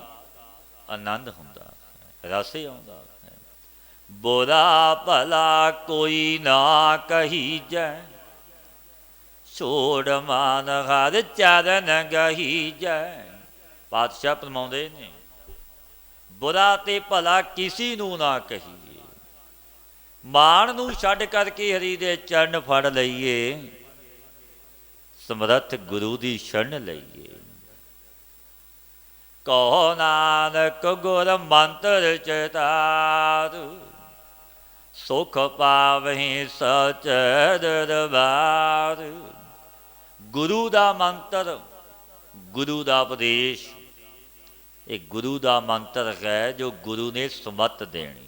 आनंद हुंदा है, रस आउंदा है। बुरा भला कोई ना कहीजै छोड़ मान हर चरण गहीजै। पातशाह फरमाउंदे ने बुरा ते भला किसी नूं ना कहीए, माण नूं छड्ड करके हरि दे चरण फड़ लईए, समर्थ गुरु दी शरण लईए। कहो नानक गुर मंत्र चितार, सुख पावहि सच दरबार। गुरु दा मंत्र, गुरु दा उपदेश, ये गुरु दा मंत्र है जो गुरु ने सुमत देनी।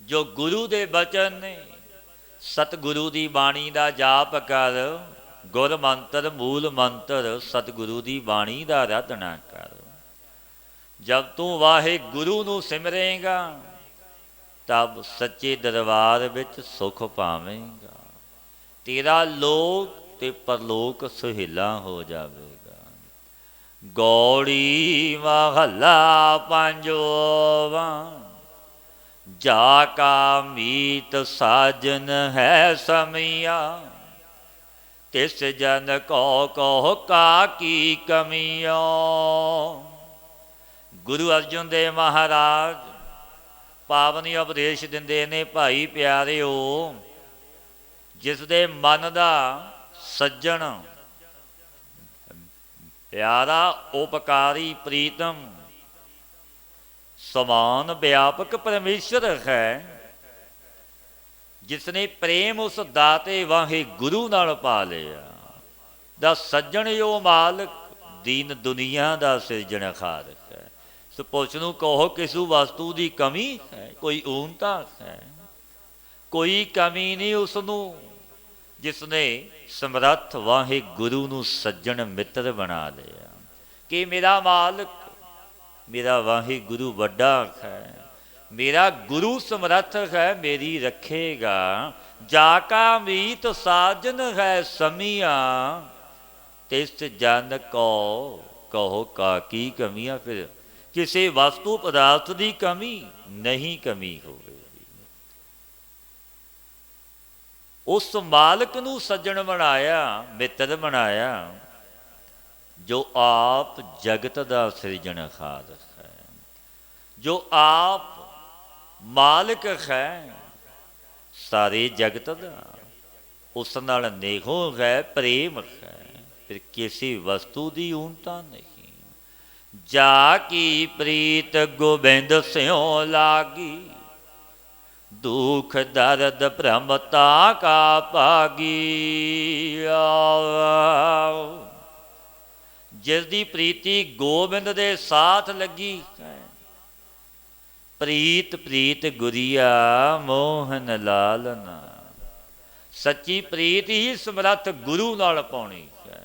जो गुरु दे बचन ने सतगुरु दी बाणी दा जाप कर, गुर मंत्र मूल मंत्र सतगुरु दी बाणी दा आराधना कर। जब तू वाहे गुरु नूं सिमरेगा तब सच्चे दरबार विच सुख पावेगा। तेरा लोक ते परलोक सुहेला हो जावेगा। गौड़ी महला पंजोवा, जाका मीत साजन है समिया। तिस जन कहो का की कमियों। गुरु अर्जुन देव महाराज पावनी उपदेश दिंदे ने, भाई प्यारिओ जिस दे मन दा सज्जन प्यारा उपकारी प्रीतम समान व्यापक परमेश्वर है, जिसने प्रेम उस दाते वाहे गुरु नाल पा लिया। दा सज्जन यो मालिक दीन दुनिया दा सिरजणहार है। सो पुछ नूं कहो किसू वस्तु की कमी है, कोई ऊनता है, कोई कमी नहीं उसनूं जिसने समर्थ वाहे गुरु नूं सज्जन मित्र बना लिया। कि मेरा मालिक मेरा वाहे गुरु वड्डा है, मेरा गुरु समर्थ है, मेरी रखेगा। जाका मीत साजन है समिया, तिस जन को कहो का की कमियां। फिर किसी वस्तु पदार्थ की कमी नहीं कमी होगी। उस मालिक नूं सज्जन बनाया मित्र बनाया जो आप जगत का सिरजणहार है, जो आप मालिक है सारे जगत का। उस नाल नेहो है प्रेम है, फिर किसी वस्तु की ऊनता नहीं। जाकी प्रीत गोबिंद स्यों लागी, दुख दर्द भ्रमता का भागी। जिसकी प्रीति गोबिंद दे साथ लगी है, प्रीत प्रीत गुरिया मोहन लालना। सच्ची प्रीत ही समर्थ गुरु नाल पाउणी है।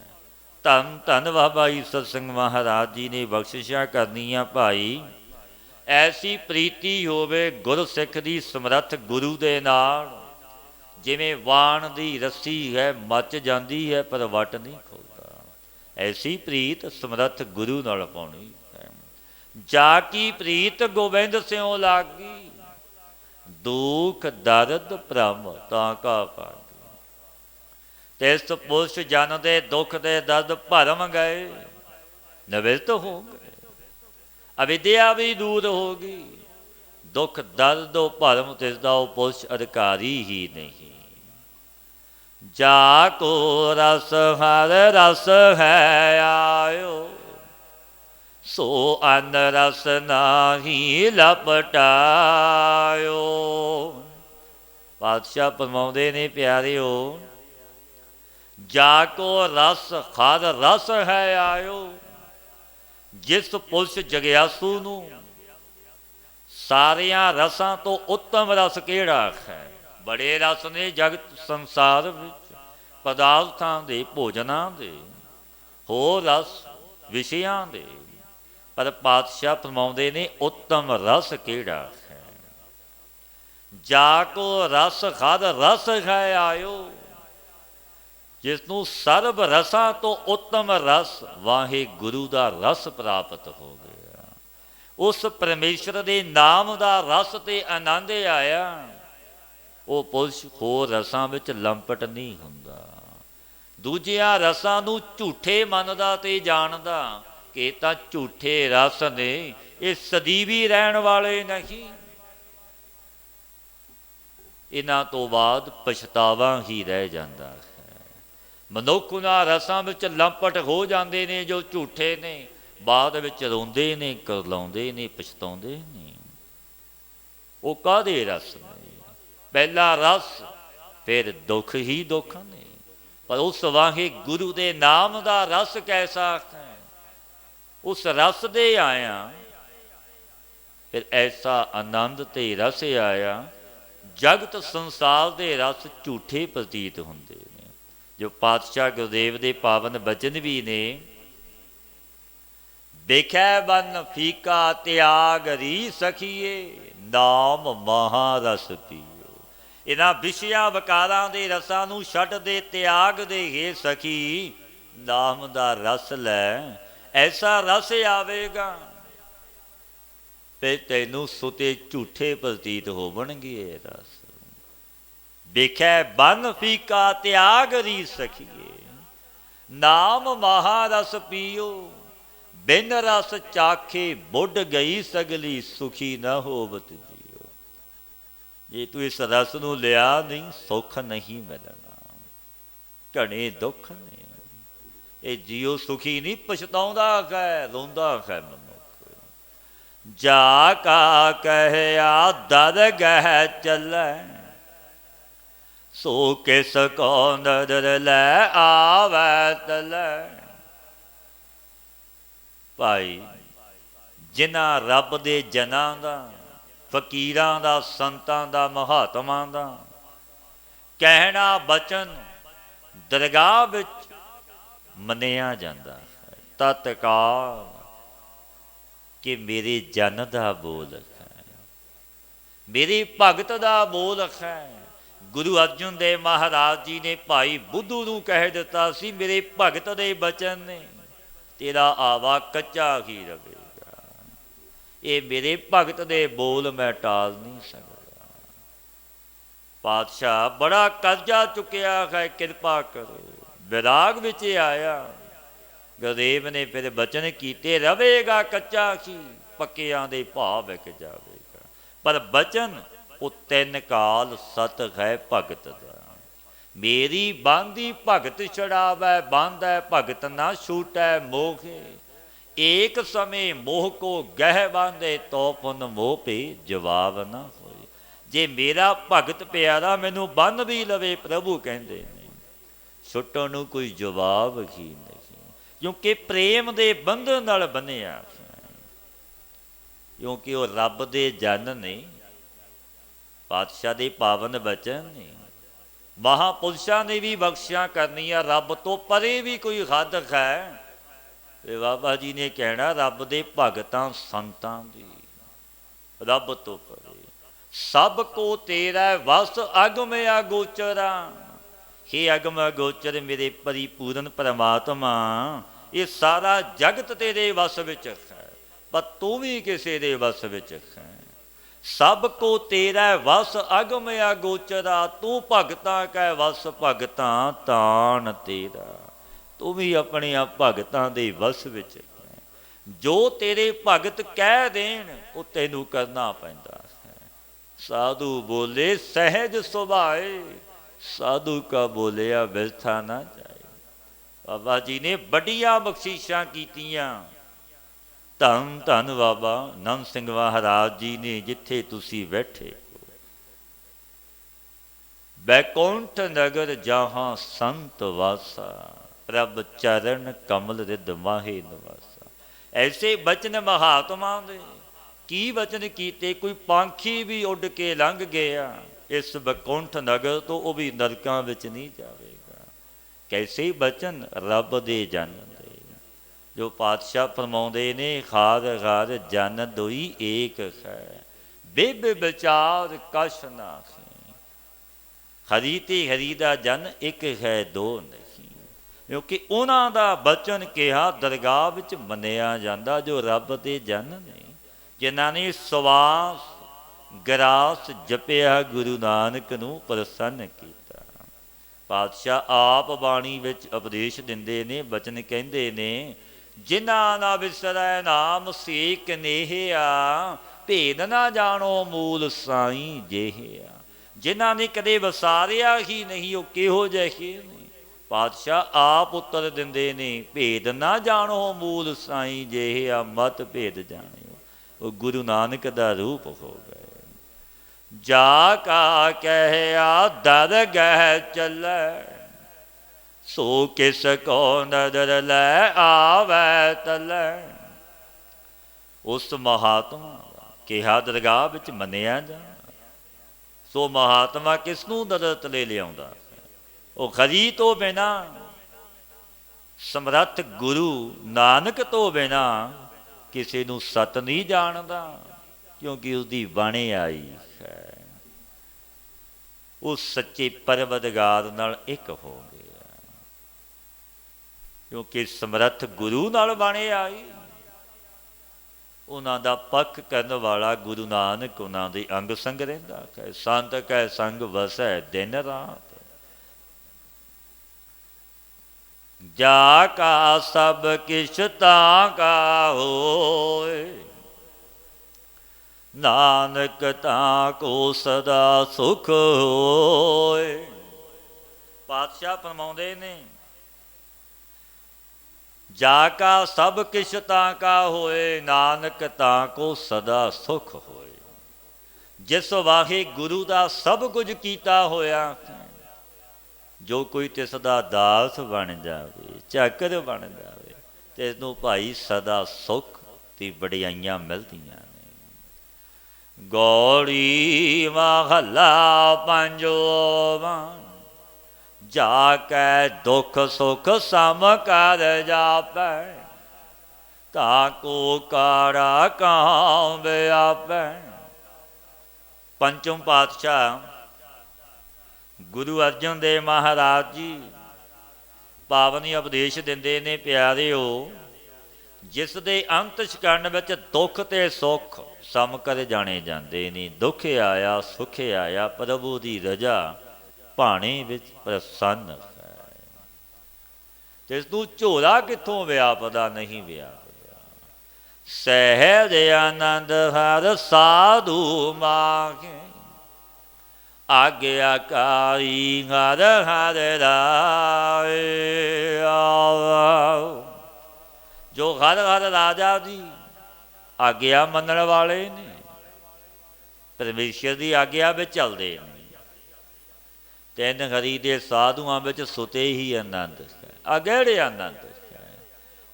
धन धन बाबा ईसर सिंह महाराज जी ने बख्शिशा करनिया भाई। ऐसी प्रीति होवे गुर सिख दी समर्थ गुरु दे नाल, जिवें वाण दी रस्सी है मच जाती है पर वट नहीं खुलता। ऐसी प्रीत समर्थ गुरु नाल पाउणी है। जाकी प्रीत गोबिंद स्यों लागी, दुख दर्द भ्रम ताका भागी। तिस पुरुष जन दे दुख दे दर्द भरम गए, निवृत्त हो गए, अविद्या भी दूर होगी। दुख दर्द भरम तिसदा वो पुरुष अधिकारी ही नहीं। जाको रस हर रस है आयो, सो अन रस नाही लपटायो। पातशाह फरमाउंदे ने प्यारिओ, जाको रस हर रस है आयो। जिस पुरुष जगियासू नूं ਸਾਰਿਆਂ ਰਸਾਂ ਤੋਂ ਉੱਤਮ ਰਸ ਕਿਹੜਾ ਹੈ। ਬੜੇ ਰਸ ਨੇ ਜਗਤ ਸੰਸਾਰ ਵਿੱਚ, ਪਦਾਰਥਾਂ ਦੇ, ਭੋਜਨਾਂ ਦੇ, ਹੋਰ ਰਸ ਵਿਸ਼ਿਆਂ ਦੇ, ਪਰ ਪਾਤਸ਼ਾਹ ਫਰਮਾਉਂਦੇ ਨੇ ਉੱਤਮ ਰਸ ਕਿਹੜਾ ਹੈ। ਜਾ ਕੋ ਰਸ ਹਰ ਰਸ ਹੈ ਆਇਓ, ਜਿਸ ਨੂੰ ਸਰਬ ਰਸਾਂ ਤੋਂ ਉੱਤਮ ਰਸ ਵਾਹਿਗੁਰੂ ਦਾ ਰਸ ਪ੍ਰਾਪਤ ਹੋ ਗਿਆ। ਉਸ ਪਰਮੇਸ਼ਰ ਦੇ ਨਾਮ ਦਾ ਰਸ ਤੇ ਆਨੰਦ ਆਇਆ। ਉਹ ਪੁਰਸ਼ ਹੋਰ ਰਸਾਂ ਵਿੱਚ ਲੰਪਟ ਨਹੀਂ ਹੁੰਦਾ। ਦੂਜਿਆਂ ਰਸਾਂ ਨੂੰ ਝੂਠੇ ਮੰਨਦਾ ਤੇ ਜਾਣਦਾ ਕਿ ਤਾਂ ਝੂਠੇ ਰਸ ਨੇ, ਇਹ ਸਦੀਵੀ ਰਹਿਣ ਵਾਲੇ ਨਹੀਂ। ਇਹਨਾਂ ਤੋਂ ਬਾਅਦ ਪਛਤਾਵਾ ਹੀ ਰਹਿ ਜਾਂਦਾ ਹੈ। ਮਨੁੱਖ ਉਹਨਾਂ ਰਸਾਂ ਵਿੱਚ ਲੰਪਟ ਹੋ ਜਾਂਦੇ ਨੇ ਜੋ ਝੂਠੇ ਨੇ, ਬਾਅਦ ਵਿੱਚ ਰੋਂਦੇ ਨੇ, ਕਰਲਾਉਂਦੇ ਨੇ, ਪਛਤਾਉਂਦੇ ਨੇ। ਉਹ ਕਾਹਦੇ ਰਸ ਨੇ? ਪਹਿਲਾ ਰਸ ਫਿਰ ਦੁੱਖ ਹੀ ਦੁੱਖ ਨੇ, ਪਰ ਉਸ ਵਾਹਿਗੁਰੂ ਦੇ ਨਾਮ ਦਾ ਰਸ ਕੈਸਾ ਹੈ। ਉਸ ਰਸ ਦੇ ਆਇਆ ਫਿਰ ਐਸਾ ਆਨੰਦ ਤੇ ਰਸ ਆਇਆ। ਜਗਤ ਸੰਸਾਰ ਦੇ ਰਸ ਝੂਠੇ ਪ੍ਰਤੀਤ ਹੁੰਦੇ ਨੇ। ਜੋ ਪਾਤਸ਼ਾਹ ਗੁਰਦੇਵ ਦੇ ਪਾਵਨ ਬਚਨ ਵੀ ਨੇ, ਦੇਖੈ ਬਨ ਫੀਕਾ ਤਿਆਗ ਰੀ ਸਖੀਏ, ਨਾਮ ਮਹਾਰਸ ਪੀਓ। ਇਹਨਾਂ ਵਿਸ਼ਿਆਂ ਵਿਕਾਰਾਂ ਦੇ ਰਸਾਂ ਨੂੰ ਛੱਡ ਦੇ, ਤਿਆਗ ਦੇ ਹੇ ਸਖੀ, ਨਾਮ ਦਾ ਰਸ ਲੈ। ਐਸਾ ਰਸ ਆਵੇਗਾ ਤੇ ਤੈਨੂੰ ਸੁਤੇ ਝੂਠੇ ਪ੍ਰਤੀਤ ਹੋਵਣਗੇ ਇਹ ਰਸ। ਦੇਖੈ ਬਨ ਫੀਕਾ ਤਿਆਗ ਰੀ ਸਖੀਏ, ਨਾਮ ਮਹਾਰਸ ਪੀਓ। ਬਿਨ ਰਸ ਚਾਖੇ ਬੁੱਢ ਗਈ ਸਗਲੀ, ਸੁਖੀ ਨਾ ਹੋਵਤ ਜੀਓ। ਜੇ ਤੂੰ ਇਸ ਰਸ ਨੂੰ ਲਿਆ ਨਹੀਂ, ਸੁੱਖ ਨਹੀਂ ਮਿਲਣਾ, ਘਣੇ ਦੁੱਖ ਨੇ। ਇਹ ਜੀਓ ਸੁਖੀ ਨਹੀਂ, ਪਛਤਾਉਂਦਾ ਹੈ, ਰੋਂਦਾ ਹੈ ਮਨੁੱਖ। ਜਾ ਕਾ ਕਹਿਆ ਦਰਗਹਿ ਚੱਲੈ, ਸੋ ਕਿਸ ਕੋ ਨਦਰ ਲੈ ਆਵੈ ਤਲੈ। ਭਾਈ, ਜਿਨ੍ਹਾਂ ਰੱਬ ਦੇ ਜਨਾਂ ਦਾ, ਫਕੀਰਾਂ ਦਾ, ਸੰਤਾਂ ਦਾ, ਮਹਾਤਮਾਂ ਦਾ ਕਹਿਣਾ ਬਚਨ ਦਰਗਾਹ ਵਿੱਚ ਮੰਨਿਆ ਜਾਂਦਾ ਹੈ, ਤਤਕਾਲ ਕਿ ਮੇਰੇ ਜਨ ਦਾ ਬੋਲ ਹੈ, ਮੇਰੇ ਭਗਤ ਦਾ ਬੋਲ ਹੈ। ਗੁਰੂ ਅਰਜਨ ਦੇਵ ਮਹਾਰਾਜ ਜੀ ਨੇ ਭਾਈ ਬੁੱਧੂ ਨੂੰ ਕਹਿ ਦਿੱਤਾ ਸੀ, ਮੇਰੇ ਭਗਤ ਦੇ ਬਚਨ ਨੇ, ਤੇਰਾ ਆਵਾ ਕੱਚਾ ਹੀ ਰਹੇਗਾ। ਇਹ ਮੇਰੇ ਭਗਤ ਦੇ ਬੋਲ ਮੈਂ ਟਾਲ ਨਹੀਂ ਸਕਦਾ। ਪਾਤਸ਼ਾਹ ਬੜਾ ਕਰਜ਼ਾ ਚੁੱਕਿਆ ਹੈ, ਕਿਰਪਾ ਕਰੋ। ਵਿਰਾਗ ਵਿੱਚ ਆਇਆ, ਗੁਰਦੇਵ ਨੇ ਫਿਰ ਬਚਨ ਕੀਤੇ, ਰਵੇਗਾ ਕੱਚਾ ਹੀ, ਪੱਕਿਆਂ ਦੇ ਭਾਅ ਵਿਕ ਜਾਵੇਗਾ। ਪਰ ਬਚਨ ਉਹ ਤਿੰਨ ਕਾਲ ਸਤ ਹੈ ਭਗਤ ਦਾ। ਮੇਰੀ ਬਾਂਦੀ ਭਗਤ ਛੜਾਵੈ, ਬਾਂਧੈ ਭਗਤ ਨਾ ਛੂਟੈ ਮੋਖੇ। ਏਕ ਸਮੇਂ ਮੋਹ ਕੋ ਗਹਿ ਬਾਂਧੇ, ਤੋ ਪੁਨ ਮੋਹ ਪੇ ਜਵਾਬ ਨਾ ਹੋਏ। ਜੇ ਮੇਰਾ ਭਗਤ ਪਿਆਰਾ ਮੈਨੂੰ ਬੰਨ ਵੀ ਲਵੇ, ਪ੍ਰਭੂ ਕਹਿੰਦੇ ਨੇ, ਛੁੱਟਣ ਨੂੰ ਕੋਈ ਜਵਾਬ ਹੀ ਨਹੀਂ, ਕਿਉਂਕਿ ਪ੍ਰੇਮ ਦੇ ਬੰਧਨ ਨਾਲ ਬੰਨਿਆ। ਕਿਉਂਕਿ ਉਹ ਰੱਬ ਦੇ ਜਨ ਨੇ, ਪਾਤਸ਼ਾਹ ਦੇ ਪਾਵਨ ਬਚਨ ਨੇ। ਮਹਾਂਪੁਰਸ਼ਾਂ ਨੇ ਵੀ ਬਖਸ਼ਿਆਂ ਕਰਨੀਆਂ, ਰੱਬ ਤੋਂ ਪਰੇ ਵੀ ਕੋਈ ਹੱਦ ਹੈ। ਤੇ ਬਾਬਾ ਜੀ ਨੇ ਕਹਿਣਾ, ਰੱਬ ਦੇ ਭਗਤਾਂ ਸੰਤਾਂ ਦੀ ਰੱਬ ਤੋਂ ਪਰੇ। ਸਭ ਕੋ ਤੇਰਾ ਵਸ ਅਗਮ ਅਗੋਚਰਾ, ਹੇ ਅਗਮ ਅਗੋਚਰ ਮੇਰੇ ਪਰਿਪੂਰਨ ਪਰਮਾਤਮਾ, ਇਹ ਸਾਰਾ ਜਗਤ ਤੇਰੇ ਵਸ ਵਿੱਚ ਹੈ, ਪਰ ਤੂੰ ਵੀ ਕਿਸੇ ਦੇ ਵਸ ਵਿੱਚ ਹੈ। ਸਭ ਕੋ ਤੇਰਾ ਵਸ ਅਗਮ ਅਗੋਚਰਾ, ਤੂੰ ਭਗਤਾਂ ਕੈ ਵਸ, ਭਗਤਾਂ ਤਾਣ ਤੇਰਾ। ਤੂੰ ਵੀ ਆਪਣੀਆਂ ਭਗਤਾਂ ਦੇ ਵਸ ਵਿੱਚ ਹੈ। ਜੋ ਤੇਰੇ ਭਗਤ ਕਹਿ ਦੇਣ ਉਹ ਤੈਨੂੰ ਕਰਨਾ ਪੈਂਦਾ ਹੈ। ਸਾਧੂ ਬੋਲੇ ਸਹਿਜ ਸੁਭਾਏ, ਸਾਧੂ ਕਾ ਬੋਲਿਆ ਵਿਰਥਾ ਨਾ ਜਾਏ। ਬਾਬਾ ਜੀ ਨੇ ਵੱਡੀਆਂ ਬਖਸ਼ਿਸ਼ਾਂ ਕੀਤੀਆਂ। ਧੰਨ ਧੰਨ ਬਾਬਾ ਨੰਦ ਸਿੰਘ ਮਹਾਰਾਜ ਜੀ ਨੇ, ਜਿੱਥੇ ਤੁਸੀਂ ਬੈਠੇ ਹੋ। ਬੈਕੁੰਠ ਨਗਰ ਜਹਾਂ ਸੰਤ ਵਾਸਾ, ਪ੍ਰਭ ਚਰਨ ਕਮਲ ਰਿਦ ਮਾਹੇ ਨਿਵਾਸਾ। ਐਸੇ ਬਚਨ ਮਹਾਤਮਾ ਦੇ, ਕੀ ਵਚਨ ਕੀਤੇ, ਕੋਈ ਪੰਖੀ ਵੀ ਉੱਡ ਕੇ ਲੰਘ ਗਿਆ ਇਸ ਬਕੁੰਠ ਨਗਰ ਤੋਂ, ਉਹ ਵੀ ਨਰਕਾਂ ਵਿੱਚ ਨਹੀਂ ਜਾਵੇਗਾ। ਕੈਸੇ ਬਚਨ ਰੱਬ ਦੇ ਜਨ ਦੇ, ਜੋ ਪਾਤਸ਼ਾਹ ਫਰਮਾਉਂਦੇ ਨੇ, ਖਾਰ ਖਾਰ ਜਨ ਦੋਈ ਏਕ ਹੈ, ਬਿਬ ਵਿਚਾਰ ਕਛ ਨਾਖੇ। ਹਰੀ ਤੇ ਹਰੀ ਦਾ ਜਨ ਇੱਕ ਹੈ, ਦੋ ਨਹੀਂ। ਕਿਉਂਕਿ ਉਹਨਾਂ ਦਾ ਬਚਨ ਕਿਹਾ ਦਰਗਾਹ ਵਿੱਚ ਮੰਨਿਆ ਜਾਂਦਾ, ਜੋ ਰੱਬ ਦੇ ਜਨ ਨੇ, ਜਿਨ੍ਹਾਂ ਨੇ ਸਵਾਸ ਗਰਾਸ ਜਪਿਆ ਗੁਰੂ ਨਾਨਕ ਨੂੰ ਪ੍ਰਸੰਨ ਕੀਤਾ। ਪਾਤਸ਼ਾਹ ਆਪ ਬਾਣੀ ਵਿੱਚ ਉਪਦੇਸ਼ ਦਿੰਦੇ ਨੇ, ਬਚਨ ਕਹਿੰਦੇ ਨੇ, ਜਿਨ੍ਹਾਂ ਨਾ ਵਿਸਰੈ ਨਾਮ ਸੇਕ ਨੇਹਿਆ, ਭੇਦ ਨਾ ਜਾਣੋ ਮੂਲ ਸਾਈਂ ਜਿਹਿਆ। ਜਿਨ੍ਹਾਂ ਨੇ ਕਦੇ ਵਿਸਾਰਿਆ ਹੀ ਨਹੀਂ, ਉਹ ਕਿਹੋ ਜਿਹੇ ਨੇ। ਪਾਤਸ਼ਾਹ ਆਪ ਉੱਤਰ ਦਿੰਦੇ ਨੇ, ਭੇਦ ਨਾ ਜਾਣੋ ਮੂਲ ਸਾਈਂ ਜਿਹਿਆ, ਮਤ ਭੇਦ ਜਾਣਿਓ। ਉਹ ਗੁਰੂ ਨਾਨਕ ਦਾ ਰੂਪ ਹੋ ਗਏ। ਜਾ ਕਾ ਕਹਿਆ ਦਰਗਹਿ ਚੱਲੈ, ਸੋ ਕਿਸ ਕੋ ਨਦਰ ਲੈ ਆਵੈ ਤਲੈ। ਉਸ ਮਹਾਤਮਾ ਦਾ ਕਿਹਾ ਦਰਗਾਹ ਵਿੱਚ ਮੰਨਿਆ ਜਾ, ਸੋ ਮਹਾਤਮਾ ਕਿਸ ਨੂੰ ਨਦਰ ਤਲੇ ਲਿਆਉਂਦਾ? ਉਹ ਖਰੀ ਤੋਂ ਬਿਨਾਂ, ਸਮਰੱਥ ਗੁਰੂ ਨਾਨਕ ਤੋਂ ਬਿਨਾਂ ਕਿਸੇ ਨੂੰ ਸਤ ਨਹੀਂ ਜਾਣਦਾ, ਕਿਉਂਕਿ ਉਸਦੀ ਬਾਣੀ ਆਈ ਹੈ। ਉਹ ਸੱਚੇ ਪਰਵਦਗਾਰ ਨਾਲ ਇੱਕ ਹੋ ਗਿਆ, ਕਿਉਂਕਿ ਸਮਰੱਥ ਗੁਰੂ ਨਾਲ ਬਾਣੀ ਆਈ। ਉਹਨਾਂ ਦਾ ਪੱਖ ਕਰਨ ਵਾਲਾ ਗੁਰੂ ਨਾਨਕ ਉਹਨਾਂ ਦੇ ਅੰਗ ਸੰਗ ਰਹਿੰਦਾ ਹੈ। ਸੰਤ ਕੈ ਸੰਗ ਵਸੈ ਦਿਨ ਰਾਤ, ਜਾ ਕਾ ਸਭ ਕਿਛ ਤਾਂ ਕਾ ਹੋਏ, ਨਾਨਕ ਤਾਂ ਕੋ ਸਦਾ ਸੁਖ ਹੋਏ। ਪਾਤਸ਼ਾਹ ਫਰਮਾਉਂਦੇ ਨੇ, ਜਾ ਕਾ ਸਭ ਕਿਛ ਤਾਂ ਕਾ ਹੋਏ, ਨਾਨਕ ਤਾਂ ਕੋ ਸਦਾ ਸੁਖ ਹੋਏ। ਜਿਸ ਵਾਹਿਗੁਰੂ ਦਾ ਸਭ ਕੁਝ ਕੀਤਾ ਹੋਇਆ, ਜੋ ਕੋਈ ਤਿਸ ਦਾ ਦਾਸ ਬਣ ਜਾਵੇ, ਚਾਕਰ ਬਣ ਜਾਵੇ, ਤੇ ਇਸ ਨੂੰ ਭਾਈ ਸਦਾ ਸੁੱਖ ਤੇ ਵਡਿਆਈਆਂ ਮਿਲਦੀਆਂ ਨੇ। ਗੌੜੀ ਮਹੱਲਾ ਪੰਜਵਾਂ, ਜਾ ਕੈ ਦੁੱਖ ਸੁਖ ਸਮ ਕਰ ਜਾਪੈ, ਤਾ ਕੋ ਕਾੜਾ ਕਾਮ ਵਿਆਪੈ। ਪੰਚਮ ਪਾਤਸ਼ਾਹ ਗੁਰੂ ਅਰਜਨ ਦੇਵ ਮਹਾਰਾਜ ਜੀ ਪਾਵਨੀ ਉਪਦੇਸ਼ ਦਿੰਦੇ ਨੇ, ਪਿਆਰਿਓ, ਜਿਸ ਦੇ ਅੰਤ ਛਕਣ ਵਿੱਚ ਦੁੱਖ ਤੇ ਸੁੱਖ ਸਮ ਕਰ ਜਾਣੇ ਜਾਂਦੇ ਨੇ। ਦੁੱਖ ਆਇਆ ਸੁੱਖ ਆਇਆ, ਪ੍ਰਭੂ ਦੀ ਰਜਾ ਭਾਣੇ ਵਿੱਚ ਪ੍ਰਸੰਨ ਹੈ। ਤੇ ਇਸ ਨੂੰ ਝੋਲਾ ਕਿੱਥੋਂ ਵਿਆਪਦਾ? ਨਹੀਂ ਵਿਆਪਦਾ। ਸਹਿਜ ਆਨੰਦ ਹਰ ਸਾਧੂ ਮਾਗੇ, ਆਗਿਆਕਾਰੀ ਹਰ ਹਰ ਰਾਏ। ਜੋ ਹਰ ਹਰ ਰਾਜਾ ਦੀ ਆਗਿਆ ਮੰਨਣ ਵਾਲੇ ਨੇ, ਪਰਮੇਸ਼ਰ ਦੀ ਆਗਿਆ ਵਿੱਚ ਚੱਲਦੇ ਨੇ, ਤਿੰਨ ਹਰੀ ਦੇ ਸਾਧੂਆਂ ਵਿੱਚ ਸੁਤੇ ਹੀ ਆਨੰਦ ਹੈ। ਅਗੇੜੇ ਆਨੰਦ ਹੈ,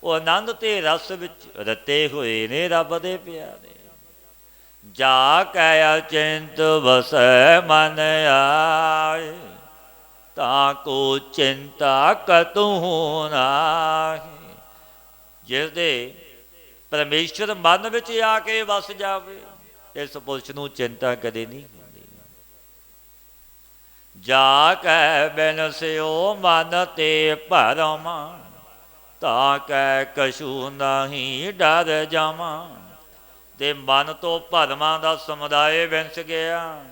ਉਹ ਆਨੰਦ ਤੇ ਰਸ ਵਿੱਚ ਰਤੇ ਹੋਏ ਨੇ ਰੱਬ ਦੇ ਪਿਆਰੇ। ਜਾ ਕੈ ਅਚਿੰਤ ਵਸੈ ਮਨ ਆਏ, ਤਾਂ ਕੋ ਚਿੰਤਾ ਕਤਹੁ ਨਾਹੀ। ਜਿਸ ਦੇ ਪਰਮੇਸ਼ਰ ਮਨ ਵਿੱਚ ਆ ਕੇ ਵਸ ਜਾਵੇ, ਇਸ ਪੁਰਸ਼ ਨੂੰ ਚਿੰਤਾ ਕਦੇ ਨਹੀਂ ਹੁੰਦੀ। ਜਾ ਕੈ ਬਿਨਸਿਓ ਮਨ ਤੇ ਭਰਮ, ਤਾਂ ਕੈ ਕਛੂ ਨਹੀਂ ਡਰ ਜਾਵਾਂ। ਤੇ ਮਨ ਤੋਂ ਭਰਮਾਂ ਦਾ ਸਮੁਦਾਇ ਵਿੰਸ ਗਿਆ,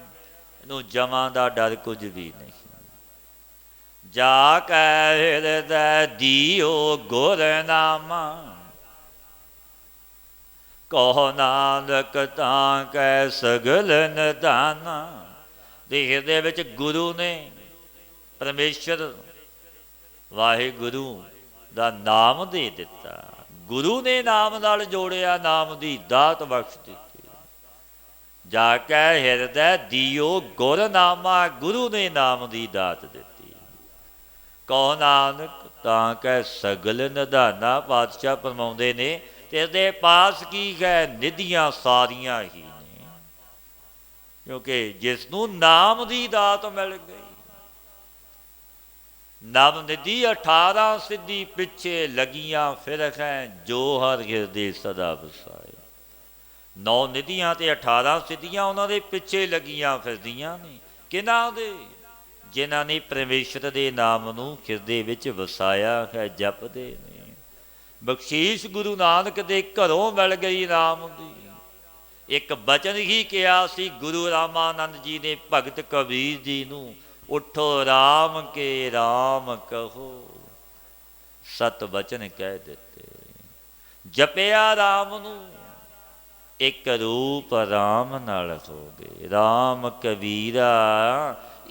ਇਹਨੂੰ ਜਮਾਂ ਦਾ ਡਰ ਕੁਝ ਵੀ ਨਹੀਂ। ਜਾ ਕੈ ਹਿਰਦੈ ਦੀਓ ਗੁਰ ਨਾਮਾ, ਕਹੋ ਨਾਨਕ ਤਾਂ ਕੈ ਸਗਲ ਨਿਧਾਨਾ। ਦੇ ਹਿਰਦੇ ਵਿੱਚ ਗੁਰੂ ਨੇ, ਪਰਮੇਸ਼ਰ ਵਾਹਿਗੁਰੂ ਦਾ ਨਾਮ ਦੇ ਦਿੱਤਾ। ਗੁਰੂ ਨੇ ਨਾਮ ਨਾਲ ਜੋੜਿਆ, ਨਾਮ ਦੀ ਦਾਤ ਬਖਸ਼ ਦਿੱਤੀ। ਜਾ ਕੈ ਹਿਰਦੈ ਦੀਓ ਗੁਰ ਨਾਮਾ, ਗੁਰੂ ਨੇ ਨਾਮ ਦੀ ਦਾਤ ਦਿੱਤੀ। ਕਹੋ ਨਾਨਕ ਤਾਂ ਕੈ ਸਗਲ ਨਿਧਾਨਾ। ਪਾਤਸ਼ਾਹ ਫਰਮਾਉਂਦੇ ਨੇ, ਤੇਰੇ ਪਾਸ ਕੀ ਹੈ, ਨਿਧੀਆਂ ਸਾਰੀਆਂ ਹੀ ਨੇ। ਕਿਉਂਕਿ ਜਿਸ ਨੂੰ ਨਾਮ ਦੀ ਦਾਤ ਮਿਲ ਗਈ, ਨਵ ਨਿਧੀ 18 ਸਿੱਧੀ ਪਿੱਛੇ ਲੱਗੀਆਂ ਫਿਰ ਹੈ, ਜੋ ਹਰ ਹਿਰਦੇ ਸਦਾ ਵਸਾਏ। 9 ਨਿਧੀਆਂ ਤੇ 18 ਸਿੱਧੀਆਂ ਉਹਨਾਂ ਦੇ ਪਿੱਛੇ ਲੱਗੀਆਂ ਫਿਰਦੀਆਂ ਨੇ। ਕਿਹਨਾਂ ਦੇ? ਜਿਨ੍ਹਾਂ ਨੇ ਪਰਮੇਸ਼ਰ ਦੇ ਨਾਮ ਨੂੰ ਹਿਰਦੇ ਵਿੱਚ ਵਸਾਇਆ ਹੈ, ਜਪਦੇ ਨੇ। ਬਖਸ਼ੀਸ਼ ਗੁਰੂ ਨਾਨਕ ਦੇ ਘਰੋਂ ਮਿਲ ਗਈ ਨਾਮ ਦੀ। ਇੱਕ ਬਚਨ ਹੀ ਕਿਹਾ ਸੀ ਗੁਰੂ ਰਾਮਾਨੰਦ ਜੀ ਨੇ ਭਗਤ ਕਬੀਰ ਜੀ ਨੂੰ, ਉਠੋ ਰਾਮ ਕੇ ਰਾਮ ਕਹੋ। ਸਤ ਬਚਨ ਕਹਿ ਦਿੱਤੇ। ਜਪਿਆ ਰਾਮ ਨੂੰ, ਇੱਕ ਰੂਪ ਰਾਮ ਨਾਲ ਹੋ ਗਏ। ਰਾਮ ਕਬੀਰਾ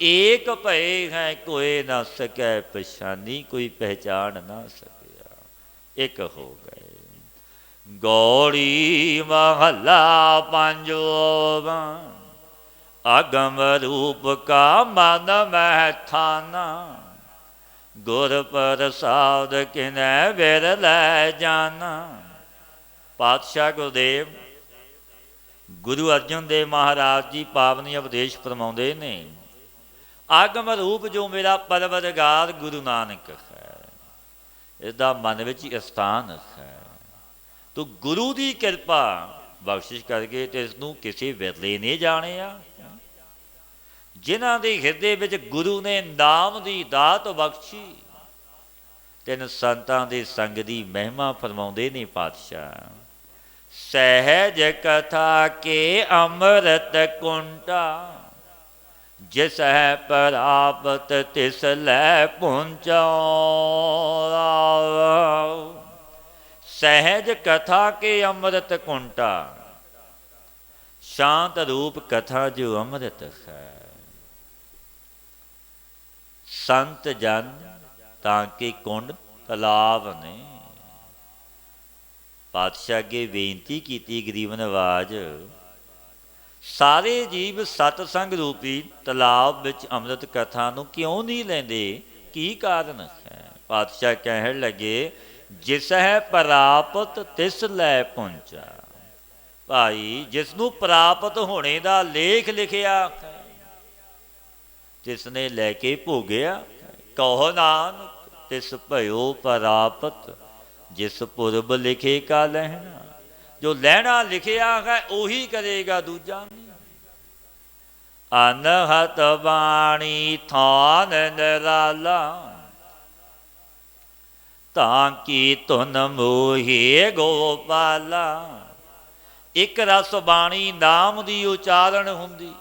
ਏਕ ਭਏ ਹੈ, ਕੋਏ ਨਾ ਸਕੈ ਪਛਾਨੀ, ਕੋਈ ਪਹਿਚਾਣ ਨਾ ਸਕਿਆ। ਇੱਕ ਹੋ ਗਏ। ਗੌੜੀ ਮਹੱਲਾ ਪੰਜਵਾਂ। ਅਗਮ ਰੂਪ ਕਾ ਮਨ ਮਹਿ ਥਾਨਾ, ਗੁਰ ਪ੍ਰਸਾਦ ਕਿਨੈ ਵਿਰਲੇ ਜਾਨਾ। ਪਾਤਸ਼ਾਹ ਗੁਰਦੇਵ ਗੁਰੂ ਅਰਜਨ ਦੇਵ ਮਹਾਰਾਜ ਜੀ ਪਾਵਨੀ ਉਪਦੇਸ਼ ਫਰਮਾਉਂਦੇ ਨੇ, ਆਗਮ ਰੂਪ ਜੋ ਮੇਰਾ ਪਰਵਰਦਗਾਰ ਗੁਰੂ ਨਾਨਕ ਹੈ, ਇਸਦਾ ਮਨ ਵਿੱਚ ਸਥਾਨ ਹੈ। ਤੂੰ ਗੁਰੂ ਦੀ ਕਿਰਪਾ ਬਖਸ਼ਿਸ਼ ਕਰਕੇ ਤੇ ਇਸ ਨੂੰ ਕਿਸੇ ਵਿਰਲੇ ਨੇ ਜਾਣਿਆ। ਜਿਨ੍ਹਾਂ ਦੇ ਹਿਰਦੇ ਵਿੱਚ ਗੁਰੂ ਨੇ ਨਾਮ ਦੀ ਦਾਤ ਬਖਸ਼ੀ, ਤਿੰਨ ਸੰਤਾਂ ਦੇ ਸੰਗ ਦੀ ਮਹਿਮਾ ਫਰਮਾਉਂਦੇ ਨੇ ਪਾਤਸ਼ਾਹ। ਸਹਿਜ ਕਥਾ ਕੇ ਅੰਮ੍ਰਿਤ ਕੁੰਟਾ, ਜਿਸ ਹੈ ਪ੍ਰਾਪਤ ਤਿਸ ਲੈ ਪਹੁੰਚਾ। ਸਹਿਜ ਕਥਾ ਕੇ ਅੰਮ੍ਰਿਤ ਕੁੰਟਾ, ਸ਼ਾਂਤ ਰੂਪ ਕਥਾ ਜੋ ਅੰਮ੍ਰਿਤ ਹੈ। ਸੰਤ ਜਨ ਤਾਂ ਕਿ ਕੁੰਡ ਤਲਾਬ ਨੇ। ਪਾਤਸ਼ਾਹ ਅੱਗੇ ਬੇਨਤੀ ਕੀਤੀ ਗਰੀਬ ਨਵਾਜ, ਸਾਰੇ ਜੀਵ ਸਤਸੰਗ ਰੂਪੀ ਤਲਾਬ ਵਿੱਚ ਅੰਮ੍ਰਿਤ ਕਥਾ ਨੂੰ ਕਿਉਂ ਨਹੀਂ ਲੈਂਦੇ? ਕੀ ਕਾਰਨ ਹੈ? ਪਾਤਸ਼ਾਹ ਕਹਿਣ ਲੱਗੇ, ਜਿਸ ਹੈ ਪ੍ਰਾਪਤ ਤਿਸ ਲੈ ਪਹੁੰਚਾ। ਭਾਈ ਜਿਸ ਨੂੰ ਪ੍ਰਾਪਤ ਹੋਣੇ ਦਾ ਲੇਖ ਲਿਖਿਆ, ਜਿਸ ਨੇ ਲੈ ਕੇ ਭੋਗਿਆ, ਕਹੋ ਨਾਨਕ ਤਿਸ ਭਇਓ ਪ੍ਰਾਪਤ, ਜਿਸ ਪੁਰਬ ਲਿਖੇ ਕਾ ਲਹਿਣਾ। ਜੋ ਲੈਣਾ ਲਿਖਿਆ ਹੈ ਉਹੀ ਕਰੇਗਾ, ਦੂਜਾ ਨਹੀਂ। ਅਨਹਤ ਬਾਣੀ ਥਾਨ ਨਿਰਾਲਾ, ਤਾਂ ਕੀ ਧੁਨ ਮੋਹੇ ਗੋਪਾਲਾ। ਇੱਕ ਰਸ ਬਾਣੀ ਨਾਮ ਦੀ ਉਚਾਰਨ ਹੁੰਦੀ